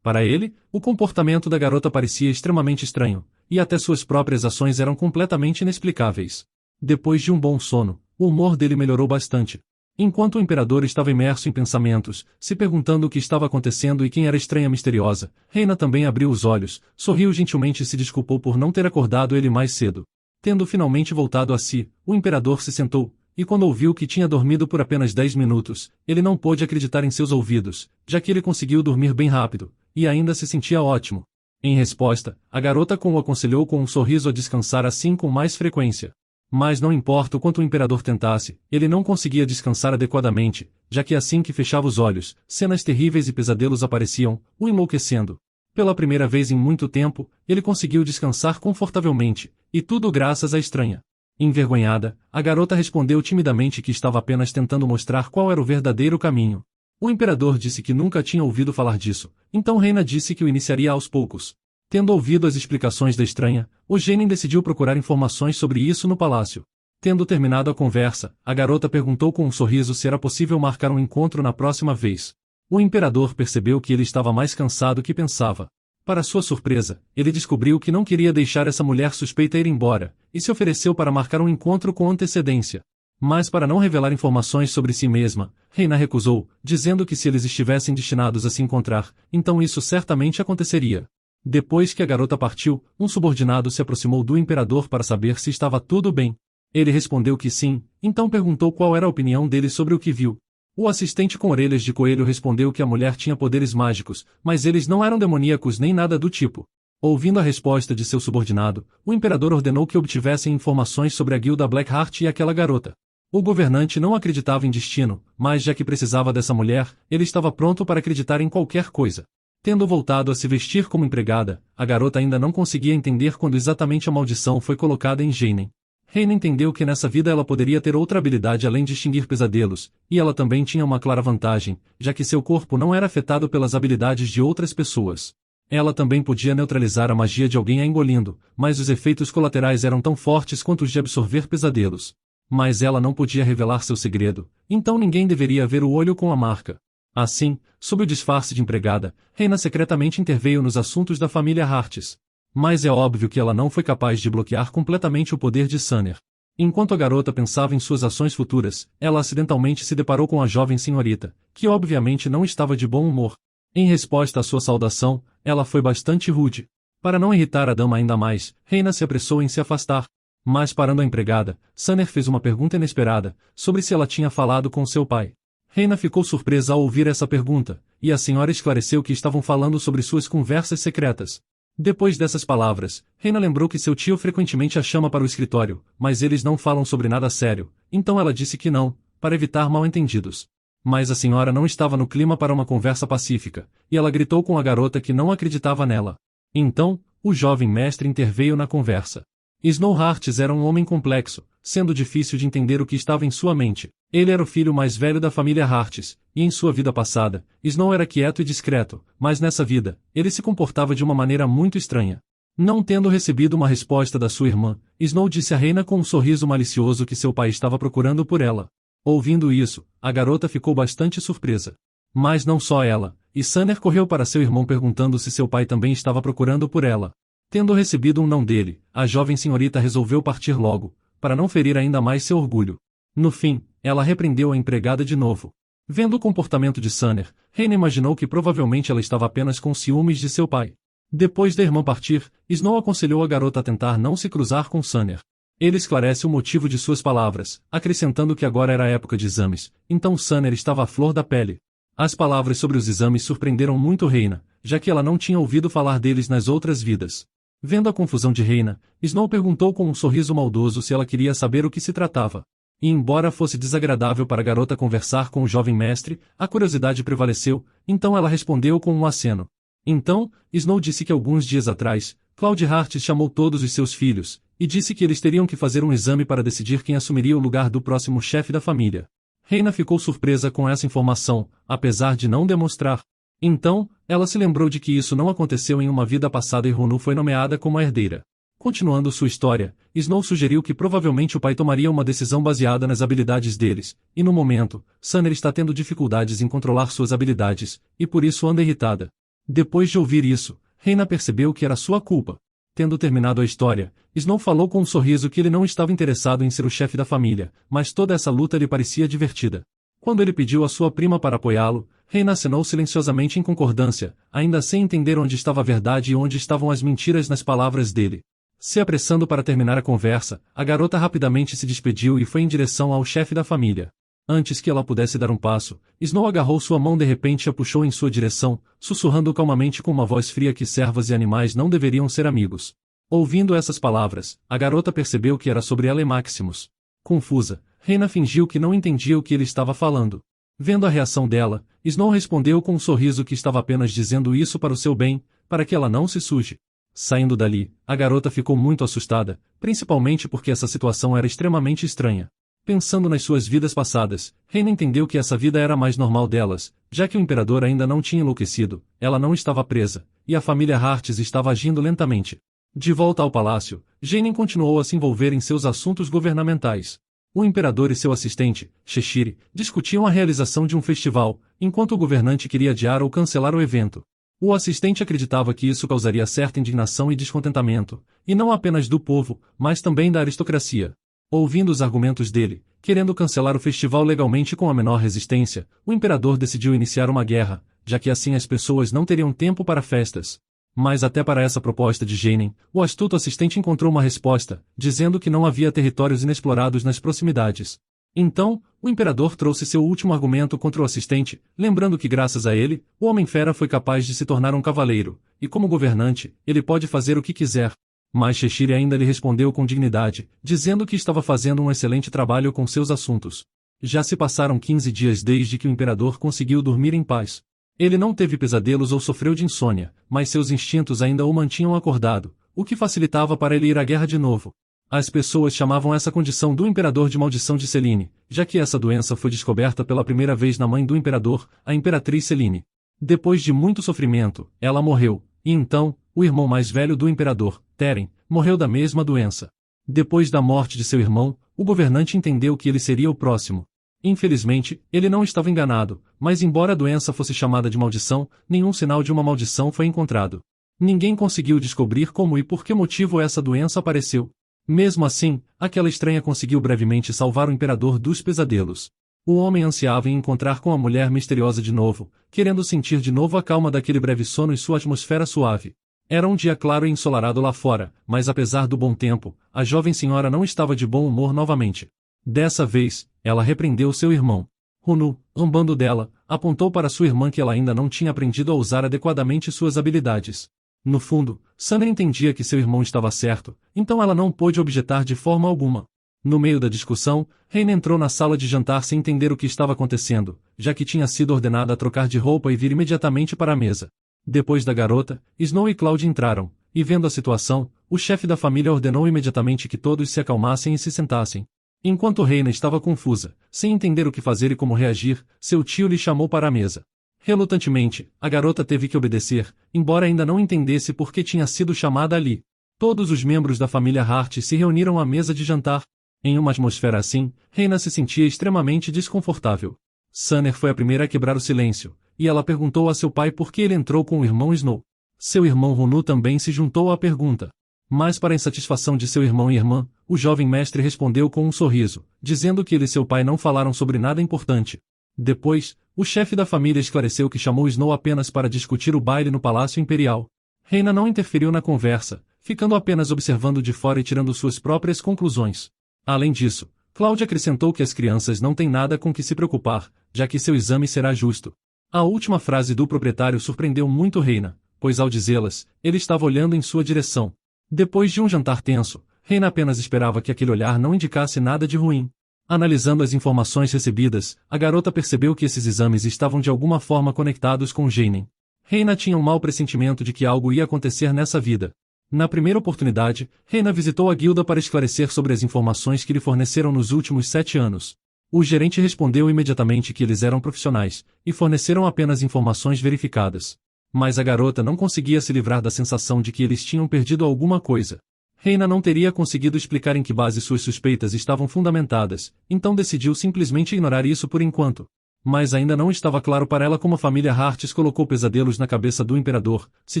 Para ele, o comportamento da garota parecia extremamente estranho, e até suas próprias ações eram completamente inexplicáveis. Depois de um bom sono, o humor dele melhorou bastante. Enquanto o imperador estava imerso em pensamentos, se perguntando o que estava acontecendo e quem era a estranha misteriosa, Reina também abriu os olhos, sorriu gentilmente e se desculpou por não ter acordado ele mais cedo. Tendo finalmente voltado a si, o imperador se sentou, e quando ouviu que tinha dormido por apenas 10 minutos, ele não pôde acreditar em seus ouvidos, já que ele conseguiu dormir bem rápido, e ainda se sentia ótimo. Em resposta, a garota o aconselhou com um sorriso a descansar assim com mais frequência. Mas não importa o quanto o imperador tentasse, ele não conseguia descansar adequadamente, já que assim que fechava os olhos, cenas terríveis e pesadelos apareciam, o enlouquecendo. Pela primeira vez em muito tempo, ele conseguiu descansar confortavelmente, e tudo graças à estranha. Envergonhada, a garota respondeu timidamente que estava apenas tentando mostrar qual era o verdadeiro caminho. O imperador disse que nunca tinha ouvido falar disso, então Reina disse que o iniciaria aos poucos. Tendo ouvido as explicações da estranha, o Jainen decidiu procurar informações sobre isso no palácio. Tendo terminado a conversa, a garota perguntou com um sorriso se era possível marcar um encontro na próxima vez. O imperador percebeu que ele estava mais cansado que pensava. Para sua surpresa, ele descobriu que não queria deixar essa mulher suspeita ir embora, e se ofereceu para marcar um encontro com antecedência. Mas para não revelar informações sobre si mesma, Reina recusou, dizendo que se eles estivessem destinados a se encontrar, então isso certamente aconteceria. Depois que a garota partiu, um subordinado se aproximou do imperador para saber se estava tudo bem. Ele respondeu que sim, então perguntou qual era a opinião dele sobre o que viu. O assistente com orelhas de coelho respondeu que a mulher tinha poderes mágicos, mas eles não eram demoníacos nem nada do tipo. Ouvindo a resposta de seu subordinado, o imperador ordenou que obtivessem informações sobre a guilda Blackheart e aquela garota. O governante não acreditava em destino, mas já que precisava dessa mulher, ele estava pronto para acreditar em qualquer coisa. Tendo voltado a se vestir como empregada, a garota ainda não conseguia entender quando exatamente a maldição foi colocada em Jainen. Reina entendeu que nessa vida ela poderia ter outra habilidade além de extinguir pesadelos, e ela também tinha uma clara vantagem, já que seu corpo não era afetado pelas habilidades de outras pessoas. Ela também podia neutralizar a magia de alguém a engolindo, mas os efeitos colaterais eram tão fortes quanto os de absorver pesadelos. Mas ela não podia revelar seu segredo, então ninguém deveria ver o olho com a marca. Assim, sob o disfarce de empregada, Reina secretamente interveio nos assuntos da família Hartes. Mas é óbvio que ela não foi capaz de bloquear completamente o poder de Sunner. Enquanto a garota pensava em suas ações futuras, ela acidentalmente se deparou com a jovem senhorita, que obviamente não estava de bom humor. Em resposta à sua saudação, ela foi bastante rude. Para não irritar a dama ainda mais, Reina se apressou em se afastar. Mas parando a empregada, Sunner fez uma pergunta inesperada, sobre se ela tinha falado com seu pai. Reina ficou surpresa ao ouvir essa pergunta, e a senhora esclareceu que estavam falando sobre suas conversas secretas. Depois dessas palavras, Reina lembrou que seu tio frequentemente a chama para o escritório, mas eles não falam sobre nada sério, então ela disse que não, para evitar mal-entendidos. Mas a senhora não estava no clima para uma conversa pacífica, e ela gritou com a garota que não acreditava nela. Então, o jovem mestre interveio na conversa. Snow Hartes era um homem complexo, sendo difícil de entender o que estava em sua mente. Ele era o filho mais velho da família Hartes, e em sua vida passada, Snow era quieto e discreto, mas nessa vida, ele se comportava de uma maneira muito estranha. Não tendo recebido uma resposta da sua irmã, Snow disse à Reina com um sorriso malicioso que seu pai estava procurando por ela. Ouvindo isso, a garota ficou bastante surpresa. Mas não só ela, e Sunner correu para seu irmão perguntando se seu pai também estava procurando por ela. Tendo recebido um não dele, a jovem senhorita resolveu partir logo, para não ferir ainda mais seu orgulho. No fim, ela repreendeu a empregada de novo. Vendo o comportamento de Sunner, Reina imaginou que provavelmente ela estava apenas com ciúmes de seu pai. Depois da irmã partir, Snow aconselhou a garota a tentar não se cruzar com Sunner. Ele esclarece o motivo de suas palavras, acrescentando que agora era a época de exames, então Sunner estava à flor da pele. As palavras sobre os exames surpreenderam muito Reina, já que ela não tinha ouvido falar deles nas outras vidas. Vendo a confusão de Reina, Snow perguntou com um sorriso maldoso se ela queria saber o que se tratava. E embora fosse desagradável para a garota conversar com o jovem mestre, a curiosidade prevaleceu, então ela respondeu com um aceno. Então, Snow disse que alguns dias atrás, Claude Hartes chamou todos os seus filhos, e disse que eles teriam que fazer um exame para decidir quem assumiria o lugar do próximo chefe da família. Reina ficou surpresa com essa informação, apesar de não demonstrar. Então, ela se lembrou de que isso não aconteceu em uma vida passada e Runu foi nomeada como a herdeira. Continuando sua história, Snow sugeriu que provavelmente o pai tomaria uma decisão baseada nas habilidades deles, e no momento, Sunner está tendo dificuldades em controlar suas habilidades, e por isso anda irritada. Depois de ouvir isso, Reina percebeu que era sua culpa. Tendo terminado a história, Snow falou com um sorriso que ele não estava interessado em ser o chefe da família, mas toda essa luta lhe parecia divertida. Quando ele pediu a sua prima para apoiá-lo, Reina acenou silenciosamente em concordância, ainda sem entender onde estava a verdade e onde estavam as mentiras nas palavras dele. Se apressando para terminar a conversa, a garota rapidamente se despediu e foi em direção ao chefe da família. Antes que ela pudesse dar um passo, Snow agarrou sua mão de repente e a puxou em sua direção, sussurrando calmamente com uma voz fria que servas e animais não deveriam ser amigos. Ouvindo essas palavras, a garota percebeu que era sobre ela e Maximus. Confusa, Reina fingiu que não entendia o que ele estava falando. Vendo a reação dela, Snow respondeu com um sorriso que estava apenas dizendo isso para o seu bem, para que ela não se suje. Saindo dali, a garota ficou muito assustada, principalmente porque essa situação era extremamente estranha. Pensando nas suas vidas passadas, Reina entendeu que essa vida era a mais normal delas, já que o imperador ainda não tinha enlouquecido, ela não estava presa, e a família Hartes estava agindo lentamente. De volta ao palácio, Jane continuou a se envolver em seus assuntos governamentais. O imperador e seu assistente, Cheshire, discutiam a realização de um festival, enquanto o governante queria adiar ou cancelar o evento. O assistente acreditava que isso causaria certa indignação e descontentamento, e não apenas do povo, mas também da aristocracia. Ouvindo os argumentos dele, querendo cancelar o festival legalmente com a menor resistência, o imperador decidiu iniciar uma guerra, já que assim as pessoas não teriam tempo para festas. Mas até para essa proposta de Jane, o astuto assistente encontrou uma resposta, dizendo que não havia territórios inexplorados nas proximidades. Então, o imperador trouxe seu último argumento contra o assistente, lembrando que graças a ele, o Homem-Fera foi capaz de se tornar um cavaleiro, e como governante, ele pode fazer o que quiser. Mas Cheshire ainda lhe respondeu com dignidade, dizendo que estava fazendo um excelente trabalho com seus assuntos. Já se passaram 15 dias desde que o imperador conseguiu dormir em paz. Ele não teve pesadelos ou sofreu de insônia, mas seus instintos ainda o mantinham acordado, o que facilitava para ele ir à guerra de novo. As pessoas chamavam essa condição do imperador de maldição de Selene, já que essa doença foi descoberta pela primeira vez na mãe do imperador, a imperatriz Selene. Depois de muito sofrimento, ela morreu, e então, o irmão mais velho do imperador, Teren, morreu da mesma doença. Depois da morte de seu irmão, o governante entendeu que ele seria o próximo. Infelizmente, ele não estava enganado, mas embora a doença fosse chamada de maldição, nenhum sinal de uma maldição foi encontrado. Ninguém conseguiu descobrir como e por que motivo essa doença apareceu. Mesmo assim, aquela estranha conseguiu brevemente salvar o imperador dos pesadelos. O homem ansiava em encontrar com a mulher misteriosa de novo, querendo sentir de novo a calma daquele breve sono e sua atmosfera suave. Era um dia claro e ensolarado lá fora, mas apesar do bom tempo, a jovem senhora não estava de bom humor novamente. Dessa vez, ela repreendeu seu irmão. Runu, zombando dela, apontou para sua irmã que ela ainda não tinha aprendido a usar adequadamente suas habilidades. No fundo, Sandra entendia que seu irmão estava certo, então ela não pôde objetar de forma alguma. No meio da discussão, Reina entrou na sala de jantar sem entender o que estava acontecendo, já que tinha sido ordenada a trocar de roupa e vir imediatamente para a mesa. Depois da garota, Snow e Cloud entraram, e vendo a situação, o chefe da família ordenou imediatamente que todos se acalmassem e se sentassem. Enquanto Reina estava confusa, sem entender o que fazer e como reagir, seu tio lhe chamou para a mesa. Relutantemente, a garota teve que obedecer, embora ainda não entendesse por que tinha sido chamada ali. Todos os membros da família Hart se reuniram à mesa de jantar. Em uma atmosfera assim, Reina se sentia extremamente desconfortável. Sunner foi a primeira a quebrar o silêncio, e ela perguntou a seu pai por que ele entrou com o irmão Snow. Seu irmão Runu também se juntou à pergunta. Mas para a insatisfação de seu irmão e irmã, o jovem mestre respondeu com um sorriso, dizendo que ele e seu pai não falaram sobre nada importante. Depois, o chefe da família esclareceu que chamou Snow apenas para discutir o baile no Palácio Imperial. Reina não interferiu na conversa, ficando apenas observando de fora e tirando suas próprias conclusões. Além disso, Cloud acrescentou que as crianças não têm nada com que se preocupar, já que seu exame será justo. A última frase do proprietário surpreendeu muito Reina, pois ao dizê-las, ele estava olhando em sua direção. Depois de um jantar tenso, Reina apenas esperava que aquele olhar não indicasse nada de ruim. Analisando as informações recebidas, a garota percebeu que esses exames estavam de alguma forma conectados com Jane. Reina tinha um mau pressentimento de que algo ia acontecer nessa vida. Na primeira oportunidade, Reina visitou a guilda para esclarecer sobre as informações que lhe forneceram nos últimos 7 anos. O gerente respondeu imediatamente que eles eram profissionais, e forneceram apenas informações verificadas. Mas a garota não conseguia se livrar da sensação de que eles tinham perdido alguma coisa. Reina não teria conseguido explicar em que base suas suspeitas estavam fundamentadas, então decidiu simplesmente ignorar isso por enquanto. Mas ainda não estava claro para ela como a família Hartis colocou pesadelos na cabeça do imperador. Se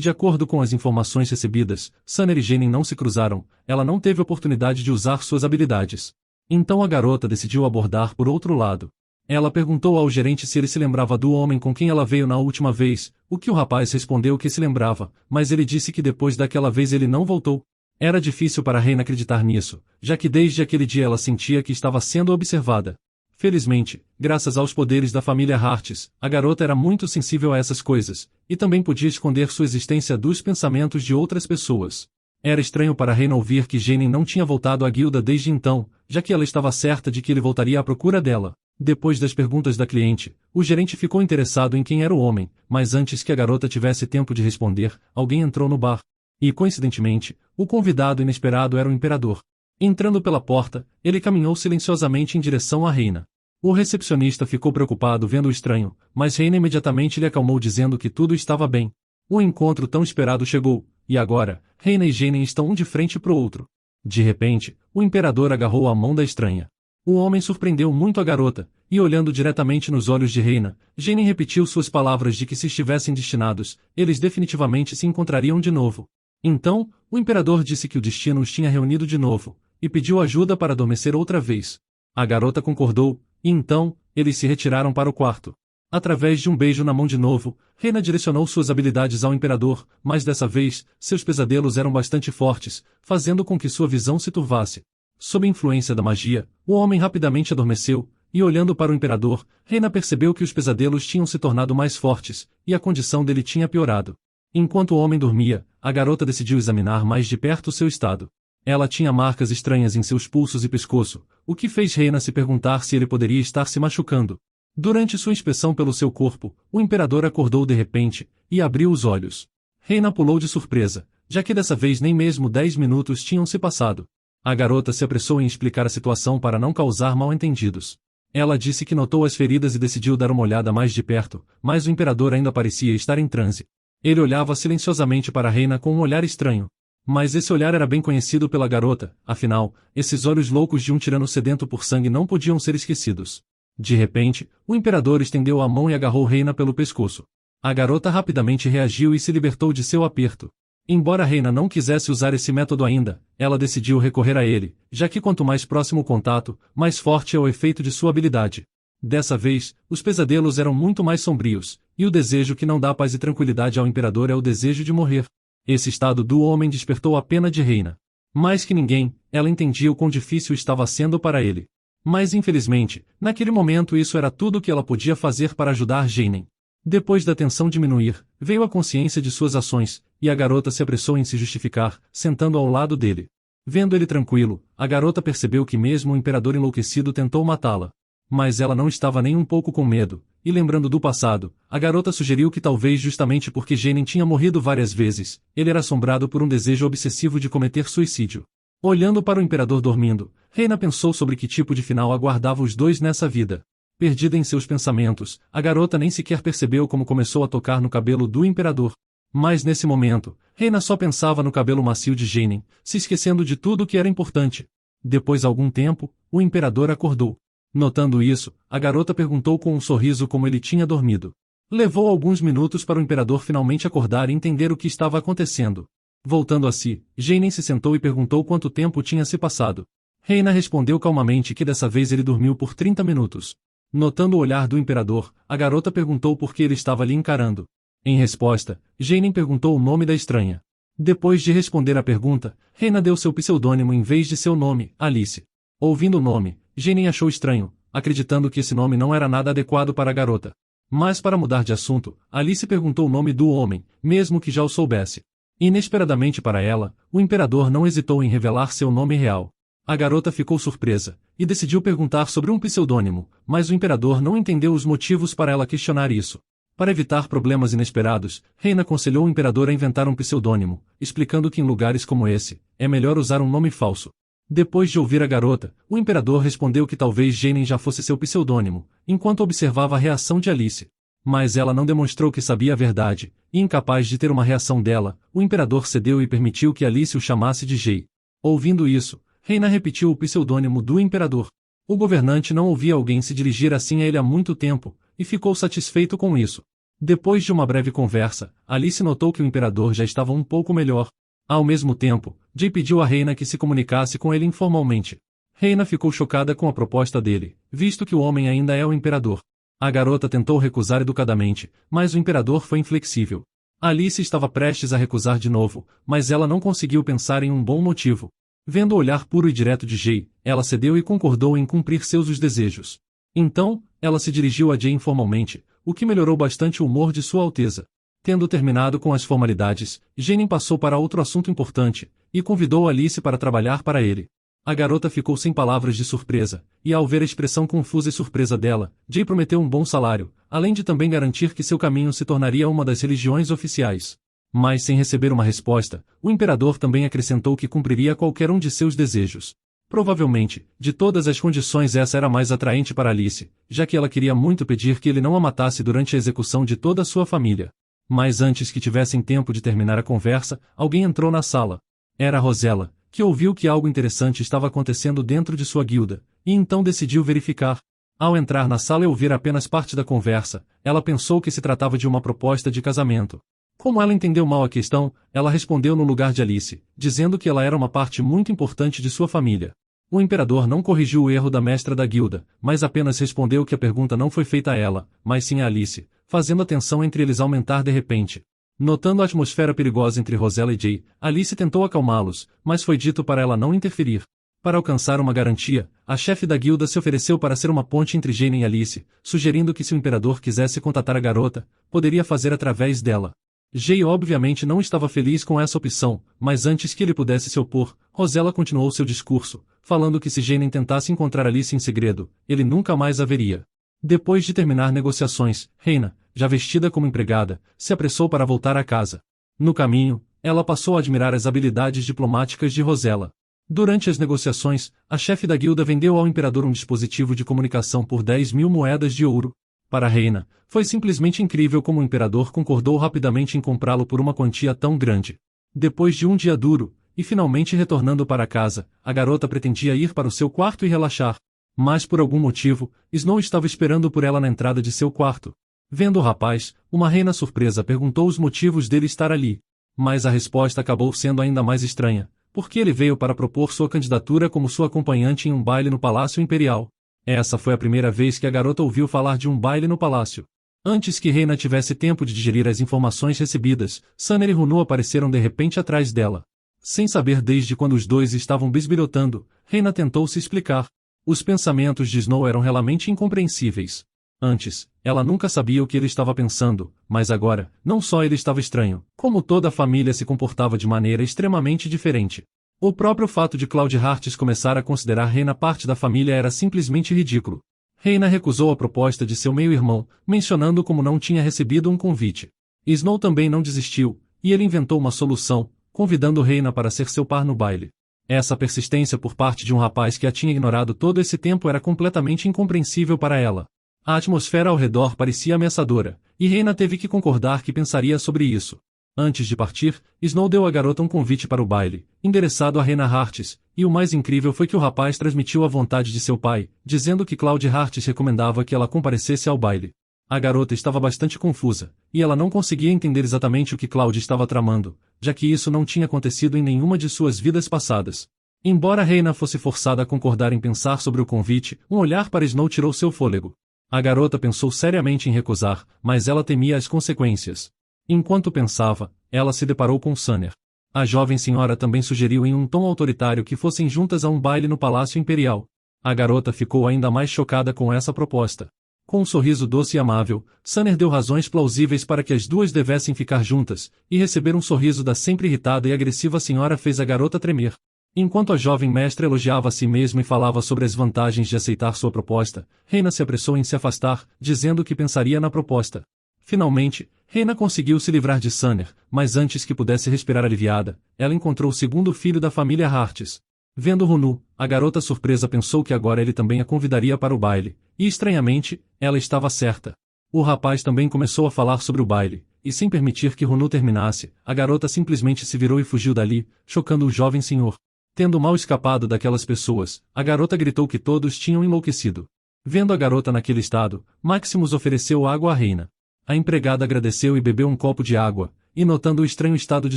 de acordo com as informações recebidas, Sunner e Jane não se cruzaram, ela não teve oportunidade de usar suas habilidades. Então a garota decidiu abordar por outro lado. Ela perguntou ao gerente se ele se lembrava do homem com quem ela veio na última vez, o que o rapaz respondeu que se lembrava, mas ele disse que depois daquela vez ele não voltou. Era difícil para Reina acreditar nisso, já que desde aquele dia ela sentia que estava sendo observada. Felizmente, graças aos poderes da família Hartis, a garota era muito sensível a essas coisas, e também podia esconder sua existência dos pensamentos de outras pessoas. Era estranho para Reina ouvir que Jane não tinha voltado à guilda desde então, já que ela estava certa de que ele voltaria à procura dela. Depois das perguntas da cliente, o gerente ficou interessado em quem era o homem, mas antes que a garota tivesse tempo de responder, alguém entrou no bar. E, coincidentemente, o convidado inesperado era o imperador. Entrando pela porta, ele caminhou silenciosamente em direção à Reina. O recepcionista ficou preocupado vendo o estranho, mas Reina imediatamente lhe acalmou dizendo que tudo estava bem. O encontro tão esperado chegou, e agora, Reina e Jenin estão um de frente pro outro. De repente, o imperador agarrou a mão da estranha. O homem surpreendeu muito a garota, e olhando diretamente nos olhos de Reina, Jenin repetiu suas palavras de que se estivessem destinados, eles definitivamente se encontrariam de novo. Então, o imperador disse que o destino os tinha reunido de novo, e pediu ajuda para adormecer outra vez. A garota concordou, e então, eles se retiraram para o quarto. Através de um beijo na mão de novo, Reina direcionou suas habilidades ao imperador, mas dessa vez, seus pesadelos eram bastante fortes, fazendo com que sua visão se turvasse. Sob a influência da magia, o homem rapidamente adormeceu, e olhando para o imperador, Reina percebeu que os pesadelos tinham se tornado mais fortes, e a condição dele tinha piorado. Enquanto o homem dormia, a garota decidiu examinar mais de perto seu estado. Ela tinha marcas estranhas em seus pulsos e pescoço, o que fez Reina se perguntar se ele poderia estar se machucando. Durante sua inspeção pelo seu corpo, o imperador acordou de repente, e abriu os olhos. Reina pulou de surpresa, já que dessa vez nem mesmo 10 minutos tinham se passado. A garota se apressou em explicar a situação para não causar mal-entendidos. Ela disse que notou as feridas e decidiu dar uma olhada mais de perto, mas o imperador ainda parecia estar em transe. Ele olhava silenciosamente para a Reina com um olhar estranho. Mas esse olhar era bem conhecido pela garota, afinal, esses olhos loucos de um tirano sedento por sangue não podiam ser esquecidos. De repente, o imperador estendeu a mão e agarrou Reina pelo pescoço. A garota rapidamente reagiu e se libertou de seu aperto. Embora Reina não quisesse usar esse método ainda, ela decidiu recorrer a ele, já que quanto mais próximo o contato, mais forte é o efeito de sua habilidade. Dessa vez, os pesadelos eram muito mais sombrios, e o desejo que não dá paz e tranquilidade ao imperador é o desejo de morrer. Esse estado do homem despertou a pena de Reina. Mais que ninguém, ela entendia o quão difícil estava sendo para ele. Mas infelizmente, naquele momento isso era tudo o que ela podia fazer para ajudar Jenin. Depois da tensão diminuir, veio a consciência de suas ações, e a garota se apressou em se justificar, sentando ao lado dele. Vendo ele tranquilo, a garota percebeu que mesmo o imperador enlouquecido tentou matá-la. Mas ela não estava nem um pouco com medo, e lembrando do passado, a garota sugeriu que talvez justamente porque Jenin tinha morrido várias vezes, ele era assombrado por um desejo obsessivo de cometer suicídio. Olhando para o imperador dormindo, Reina pensou sobre que tipo de final aguardava os dois nessa vida. Perdida em seus pensamentos, a garota nem sequer percebeu como começou a tocar no cabelo do imperador. Mas nesse momento, Reina só pensava no cabelo macio de Jenin, se esquecendo de tudo que era importante. Depois de algum tempo, o imperador acordou. Notando isso, a garota perguntou com um sorriso como ele tinha dormido. Levou alguns minutos para o imperador finalmente acordar e entender o que estava acontecendo. Voltando a si, Jenin se sentou e perguntou quanto tempo tinha se passado. Reina respondeu calmamente que dessa vez ele dormiu por 30 minutos. Notando o olhar do imperador, a garota perguntou por que ele estava ali encarando. Em resposta, Jenin perguntou o nome da estranha. Depois de responder a pergunta, Reina deu seu pseudônimo em vez de seu nome, Alice. Ouvindo o nome, Jenin achou estranho, acreditando que esse nome não era nada adequado para a garota. Mas para mudar de assunto, Alice perguntou o nome do homem, mesmo que já o soubesse. Inesperadamente para ela, o imperador não hesitou em revelar seu nome real. A garota ficou surpresa, e decidiu perguntar sobre um pseudônimo, mas o imperador não entendeu os motivos para ela questionar isso. Para evitar problemas inesperados, Reina aconselhou o imperador a inventar um pseudônimo, explicando que em lugares como esse, é melhor usar um nome falso. Depois de ouvir a garota, o imperador respondeu que talvez Jenin já fosse seu pseudônimo, enquanto observava a reação de Alice. Mas ela não demonstrou que sabia a verdade, e incapaz de ter uma reação dela, o imperador cedeu e permitiu que Alice o chamasse de Jay. Ouvindo isso, Reina repetiu o pseudônimo do imperador. O governante não ouvia alguém se dirigir assim a ele há muito tempo, e ficou satisfeito com isso. Depois de uma breve conversa, Alice notou que o imperador já estava um pouco melhor. Ao mesmo tempo, Jay pediu a Reina que se comunicasse com ele informalmente. Reina ficou chocada com a proposta dele, visto que o homem ainda é o imperador. A garota tentou recusar educadamente, mas o imperador foi inflexível. Alice estava prestes a recusar de novo, mas ela não conseguiu pensar em um bom motivo. Vendo o olhar puro e direto de Jay, ela cedeu e concordou em cumprir seus desejos. Então, ela se dirigiu a Jay informalmente, o que melhorou bastante o humor de Sua Alteza. Tendo terminado com as formalidades, Jenin passou para outro assunto importante, e convidou Alice para trabalhar para ele. A garota ficou sem palavras de surpresa, e ao ver a expressão confusa e surpresa dela, Jay prometeu um bom salário, além de também garantir que seu caminho se tornaria uma das religiões oficiais. Mas sem receber uma resposta, o imperador também acrescentou que cumpriria qualquer um de seus desejos. Provavelmente, de todas as condições essa era mais atraente para Alice, já que ela queria muito pedir que ele não a matasse durante a execução de toda a sua família. Mas antes que tivessem tempo de terminar a conversa, alguém entrou na sala. Era Rosella, que ouviu que algo interessante estava acontecendo dentro de sua guilda, e então decidiu verificar. Ao entrar na sala e ouvir apenas parte da conversa, ela pensou que se tratava de uma proposta de casamento. Como ela entendeu mal a questão, ela respondeu no lugar de Alice, dizendo que ela era uma parte muito importante de sua família. O imperador não corrigiu o erro da mestra da guilda, mas apenas respondeu que a pergunta não foi feita a ela, mas sim a Alice, fazendo a tensão entre eles aumentar de repente. Notando a atmosfera perigosa entre Rosella e Jay, Alice tentou acalmá-los, mas foi dito para ela não interferir. Para alcançar uma garantia, a chefe da guilda se ofereceu para ser uma ponte entre Jane e Alice, sugerindo que se o imperador quisesse contatar a garota, poderia fazer através dela. Jay obviamente não estava feliz com essa opção, mas antes que ele pudesse se opor, Rosella continuou seu discurso, falando que se Jane tentasse encontrar Alice em segredo, ele nunca mais a veria. Depois de terminar negociações, Reina, já vestida como empregada, se apressou para voltar a casa. No caminho, ela passou a admirar as habilidades diplomáticas de Rosella. Durante as negociações, a chefe da guilda vendeu ao imperador um dispositivo de comunicação por 10.000 moedas de ouro. Para a reina, foi simplesmente incrível como o imperador concordou rapidamente em comprá-lo por uma quantia tão grande. Depois de um dia duro, e finalmente retornando para casa, a garota pretendia ir para o seu quarto e relaxar. Mas por algum motivo, Snow estava esperando por ela na entrada de seu quarto. Vendo o rapaz, uma reina surpresa perguntou os motivos dele estar ali. Mas a resposta acabou sendo ainda mais estranha, porque ele veio para propor sua candidatura como sua acompanhante em um baile no Palácio Imperial. Essa foi a primeira vez que a garota ouviu falar de um baile no palácio. Antes que Reina tivesse tempo de digerir as informações recebidas, Sunner e Runu apareceram de repente atrás dela. Sem saber desde quando os dois estavam bisbilhotando, Reina tentou se explicar. Os pensamentos de Snow eram realmente incompreensíveis. Antes, ela nunca sabia o que ele estava pensando, mas agora, não só ele estava estranho, como toda a família se comportava de maneira extremamente diferente. O próprio fato de Cloud Hearts começar a considerar Reina parte da família era simplesmente ridículo. Reina recusou a proposta de seu meio-irmão, mencionando como não tinha recebido um convite. Snow também não desistiu, e ele inventou uma solução, convidando Reina para ser seu par no baile. Essa persistência por parte de um rapaz que a tinha ignorado todo esse tempo era completamente incompreensível para ela. A atmosfera ao redor parecia ameaçadora, e Reina teve que concordar que pensaria sobre isso. Antes de partir, Snow deu à garota um convite para o baile, endereçado a Reina Hearts, e o mais incrível foi que o rapaz transmitiu a vontade de seu pai, dizendo que Cloud Hearts recomendava que ela comparecesse ao baile. A garota estava bastante confusa, e ela não conseguia entender exatamente o que Cloud estava tramando, já que isso não tinha acontecido em nenhuma de suas vidas passadas. Embora Reina fosse forçada a concordar em pensar sobre o convite, um olhar para Snow tirou seu fôlego. A garota pensou seriamente em recusar, mas ela temia as consequências. Enquanto pensava, ela se deparou com Sunner. A jovem senhora também sugeriu em um tom autoritário que fossem juntas a um baile no Palácio Imperial. A garota ficou ainda mais chocada com essa proposta. Com um sorriso doce e amável, Sunner deu razões plausíveis para que as duas devessem ficar juntas, e receber um sorriso da sempre irritada e agressiva senhora fez a garota tremer. Enquanto a jovem mestra elogiava a si mesma e falava sobre as vantagens de aceitar sua proposta, Reina se apressou em se afastar, dizendo que pensaria na proposta. Finalmente, Reina conseguiu se livrar de Sunner, mas antes que pudesse respirar aliviada, ela encontrou o segundo filho da família Hearts. Vendo Runu, a garota surpresa pensou que agora ele também a convidaria para o baile, e estranhamente, ela estava certa. O rapaz também começou a falar sobre o baile, e sem permitir que Runu terminasse, a garota simplesmente se virou e fugiu dali, chocando o jovem senhor. Tendo mal escapado daquelas pessoas, a garota gritou que todos tinham enlouquecido. Vendo a garota naquele estado, Maximus ofereceu água à Reina. A empregada agradeceu e bebeu um copo de água, e notando o estranho estado de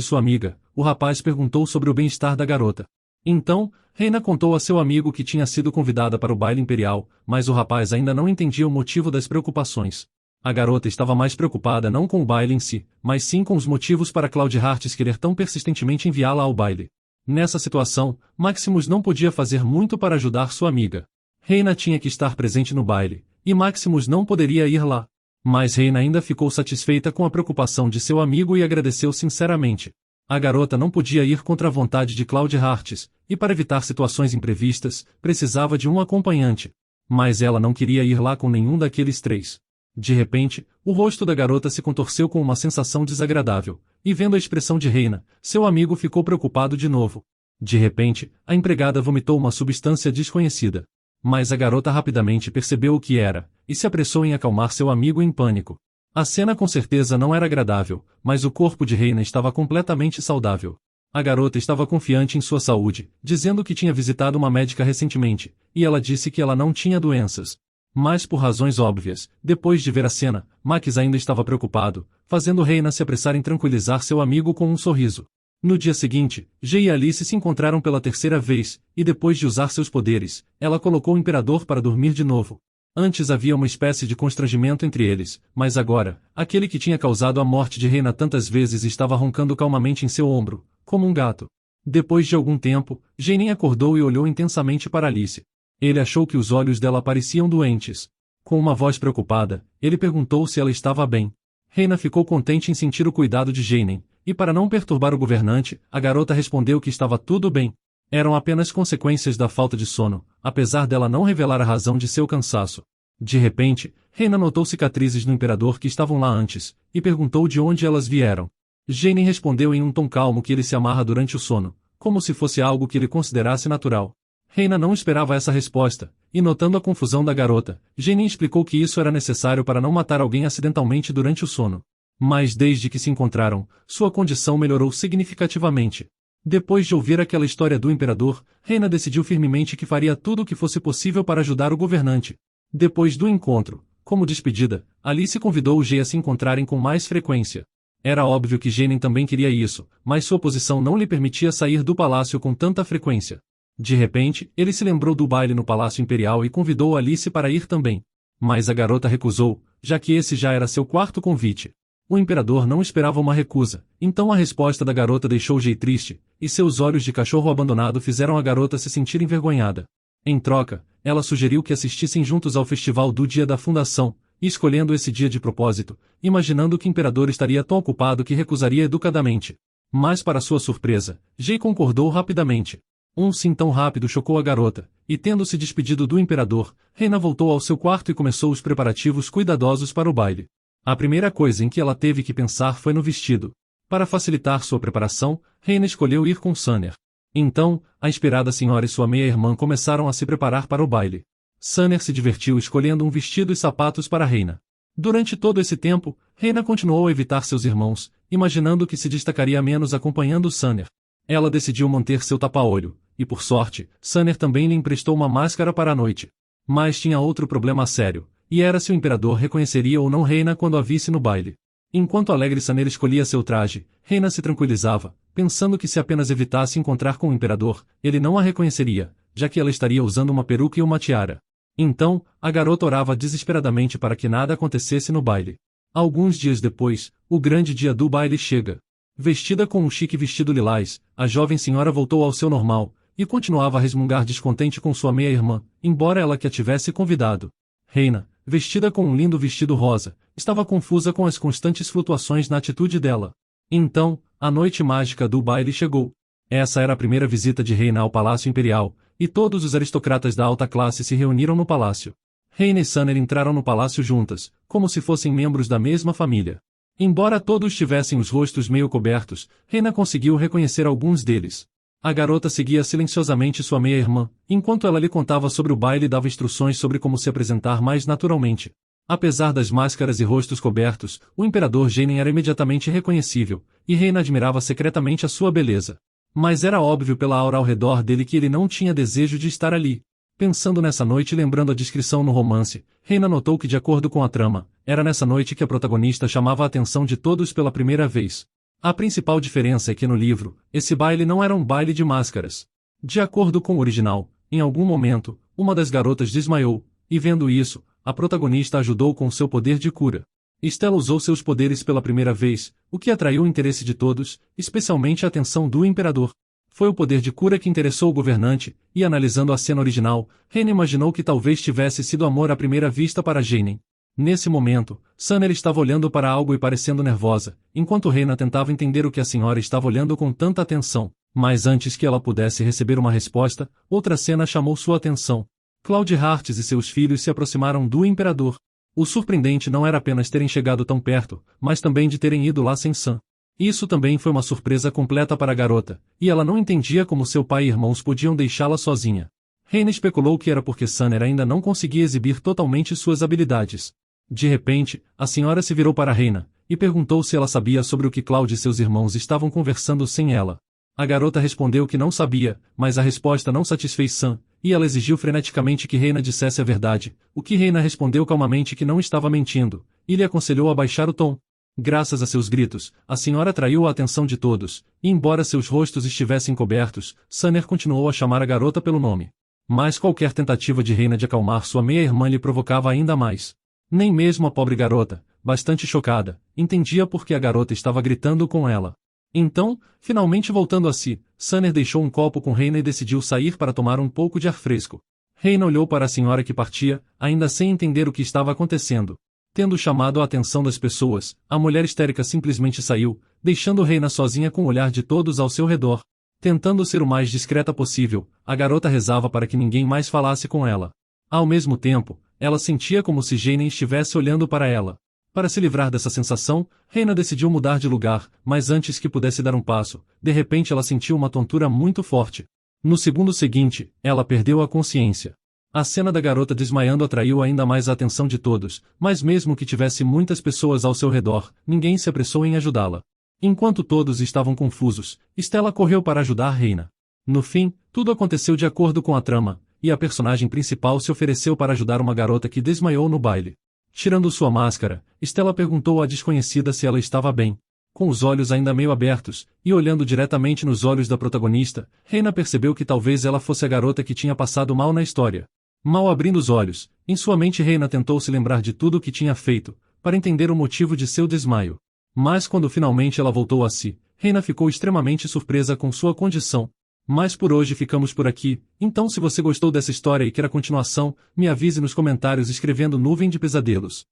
sua amiga, o rapaz perguntou sobre o bem-estar da garota. Então, Reina contou a seu amigo que tinha sido convidada para o baile imperial, mas o rapaz ainda não entendia o motivo das preocupações. A garota estava mais preocupada não com o baile em si, mas sim com os motivos para Cloud Hearts querer tão persistentemente enviá-la ao baile. Nessa situação, Maximus não podia fazer muito para ajudar sua amiga. Reina tinha que estar presente no baile, e Maximus não poderia ir lá. Mas Reina ainda ficou satisfeita com a preocupação de seu amigo e agradeceu sinceramente. A garota não podia ir contra a vontade de Cloud Hearts, e para evitar situações imprevistas, precisava de um acompanhante. Mas ela não queria ir lá com nenhum daqueles três. De repente, o rosto da garota se contorceu com uma sensação desagradável, e vendo a expressão de Reina, seu amigo ficou preocupado de novo. De repente, a empregada vomitou uma substância desconhecida. Mas a garota rapidamente percebeu o que era, e se apressou em acalmar seu amigo em pânico. A cena com certeza não era agradável, mas o corpo de Reina estava completamente saudável. A garota estava confiante em sua saúde, dizendo que tinha visitado uma médica recentemente, e ela disse que ela não tinha doenças. Mas por razões óbvias, depois de ver a cena, Max ainda estava preocupado, fazendo Reina se apressar em tranquilizar seu amigo com um sorriso. No dia seguinte, Jay e Alice se encontraram pela terceira vez, e depois de usar seus poderes, ela colocou o Imperador para dormir de novo. Antes havia uma espécie de constrangimento entre eles, mas agora, aquele que tinha causado a morte de Reina tantas vezes estava roncando calmamente em seu ombro, como um gato. Depois de algum tempo, Jay acordou e olhou intensamente para Alice. Ele achou que os olhos dela pareciam doentes. Com uma voz preocupada, ele perguntou se ela estava bem. Reina ficou contente em sentir o cuidado de Jane, e para não perturbar o governante, a garota respondeu que estava tudo bem. Eram apenas consequências da falta de sono, apesar dela não revelar a razão de seu cansaço. De repente, Reina notou cicatrizes no Imperador que estavam lá antes, e perguntou de onde elas vieram. Jane respondeu em um tom calmo que ele se amarra durante o sono, como se fosse algo que ele considerasse natural. Reina não esperava essa resposta, e notando a confusão da garota, Jane explicou que isso era necessário para não matar alguém acidentalmente durante o sono. Mas desde que se encontraram, sua condição melhorou significativamente. Depois de ouvir aquela história do Imperador, Reina decidiu firmemente que faria tudo o que fosse possível para ajudar o governante. Depois do encontro, como despedida, Alice convidou o Jay a se encontrarem com mais frequência. Era óbvio que Jane também queria isso, mas sua posição não lhe permitia sair do palácio com tanta frequência. De repente, ele se lembrou do baile no Palácio Imperial e convidou Alice para ir também. Mas a garota recusou, já que esse já era seu quarto convite. O Imperador não esperava uma recusa, então a resposta da garota deixou Jay triste, e seus olhos de cachorro abandonado fizeram a garota se sentir envergonhada. Em troca, ela sugeriu que assistissem juntos ao festival do dia da fundação, escolhendo esse dia de propósito, imaginando que o Imperador estaria tão ocupado que recusaria educadamente. Mas para sua surpresa, Jay concordou rapidamente. Um sim tão rápido chocou a garota, e tendo se despedido do Imperador, Reina voltou ao seu quarto e começou os preparativos cuidadosos para o baile. A primeira coisa em que ela teve que pensar foi no vestido. Para facilitar sua preparação, Reina escolheu ir com Sunner. Então, a esperada senhora e sua meia-irmã começaram a se preparar para o baile. Sunner se divertiu escolhendo um vestido e sapatos para Reina. Durante todo esse tempo, Reina continuou a evitar seus irmãos, imaginando que se destacaria menos acompanhando Sunner. Ela decidiu manter seu tapa-olho, e por sorte, Sunner também lhe emprestou uma máscara para a noite. Mas tinha outro problema sério, e era se o Imperador reconheceria ou não Reina quando a visse no baile. Enquanto alegre Sunner escolhia seu traje, Reina se tranquilizava, pensando que se apenas evitasse encontrar com o Imperador, ele não a reconheceria, já que ela estaria usando uma peruca e uma tiara. Então, a garota orava desesperadamente para que nada acontecesse no baile. Alguns dias depois, o grande dia do baile chega. Vestida com um chique vestido lilás, a jovem senhora voltou ao seu normal, e continuava a resmungar descontente com sua meia-irmã, embora ela que a tivesse convidado. Reina, vestida com um lindo vestido rosa, estava confusa com as constantes flutuações na atitude dela. Então, a noite mágica do baile chegou. Essa era a primeira visita de Reina ao Palácio Imperial, e todos os aristocratas da alta classe se reuniram no palácio. Reina e Sunner entraram no palácio juntas, como se fossem membros da mesma família. Embora todos tivessem os rostos meio cobertos, Reina conseguiu reconhecer alguns deles. A garota seguia silenciosamente sua meia-irmã, enquanto ela lhe contava sobre o baile e dava instruções sobre como se apresentar mais naturalmente. Apesar das máscaras e rostos cobertos, o Imperador Jane era imediatamente reconhecível, e Reina admirava secretamente a sua beleza. Mas era óbvio pela aura ao redor dele que ele não tinha desejo de estar ali. Pensando nessa noite e lembrando a descrição no romance, Reina notou que de acordo com a trama, era nessa noite que a protagonista chamava a atenção de todos pela primeira vez. A principal diferença é que no livro, esse baile não era um baile de máscaras. De acordo com o original, em algum momento, uma das garotas desmaiou, e vendo isso, a protagonista ajudou com seu poder de cura. Stella usou seus poderes pela primeira vez, o que atraiu o interesse de todos, especialmente a atenção do Imperador. Foi o poder de cura que interessou o governante, e analisando a cena original, Reina imaginou que talvez tivesse sido amor à primeira vista para Jane. Nesse momento, Sunner estava olhando para algo e parecendo nervosa, enquanto Reina tentava entender o que a senhora estava olhando com tanta atenção. Mas antes que ela pudesse receber uma resposta, outra cena chamou sua atenção. Claude Hartz e seus filhos se aproximaram do Imperador. O surpreendente não era apenas terem chegado tão perto, mas também de terem ido lá sem Sam. Isso também foi uma surpresa completa para a garota, e ela não entendia como seu pai e irmãos podiam deixá-la sozinha. Reina especulou que era porque Sunner ainda não conseguia exibir totalmente suas habilidades. De repente, a senhora se virou para a reina, e perguntou se ela sabia sobre o que Cláudia e seus irmãos estavam conversando sem ela. A garota respondeu que não sabia, mas a resposta não satisfez Sam, e ela exigiu freneticamente que Reina dissesse a verdade, o que Reina respondeu calmamente que não estava mentindo, e lhe aconselhou a baixar o tom. Graças a seus gritos, a senhora atraiu a atenção de todos, e embora seus rostos estivessem cobertos, Sunner continuou a chamar a garota pelo nome. Mas qualquer tentativa de Reina de acalmar sua meia-irmã lhe provocava ainda mais. Nem mesmo a pobre garota, bastante chocada, entendia por que a garota estava gritando com ela. Então, finalmente voltando a si, Sunner deixou um copo com Reina e decidiu sair para tomar um pouco de ar fresco. Reina olhou para a senhora que partia, ainda sem entender o que estava acontecendo. Tendo chamado a atenção das pessoas, a mulher histérica simplesmente saiu, deixando Reina sozinha com o olhar de todos ao seu redor. Tentando ser o mais discreta possível, a garota rezava para que ninguém mais falasse com ela. Ao mesmo tempo, ela sentia como se Jane estivesse olhando para ela. Para se livrar dessa sensação, Reina decidiu mudar de lugar, mas antes que pudesse dar um passo, de repente ela sentiu uma tontura muito forte. No segundo seguinte, ela perdeu a consciência. A cena da garota desmaiando atraiu ainda mais a atenção de todos, mas mesmo que tivesse muitas pessoas ao seu redor, ninguém se apressou em ajudá-la. Enquanto todos estavam confusos, Stella correu para ajudar Reina. No fim, tudo aconteceu de acordo com a trama, e a personagem principal se ofereceu para ajudar uma garota que desmaiou no baile. Tirando sua máscara, Stella perguntou à desconhecida se ela estava bem. Com os olhos ainda meio abertos, e olhando diretamente nos olhos da protagonista, Reina percebeu que talvez ela fosse a garota que tinha passado mal na história. Mal abrindo os olhos, em sua mente Reina tentou se lembrar de tudo o que tinha feito, para entender o motivo de seu desmaio. Mas quando finalmente ela voltou a si, Reina ficou extremamente surpresa com sua condição. Mas por hoje ficamos por aqui, então se você gostou dessa história e quer a continuação, me avise nos comentários escrevendo Nuvem de Pesadelos.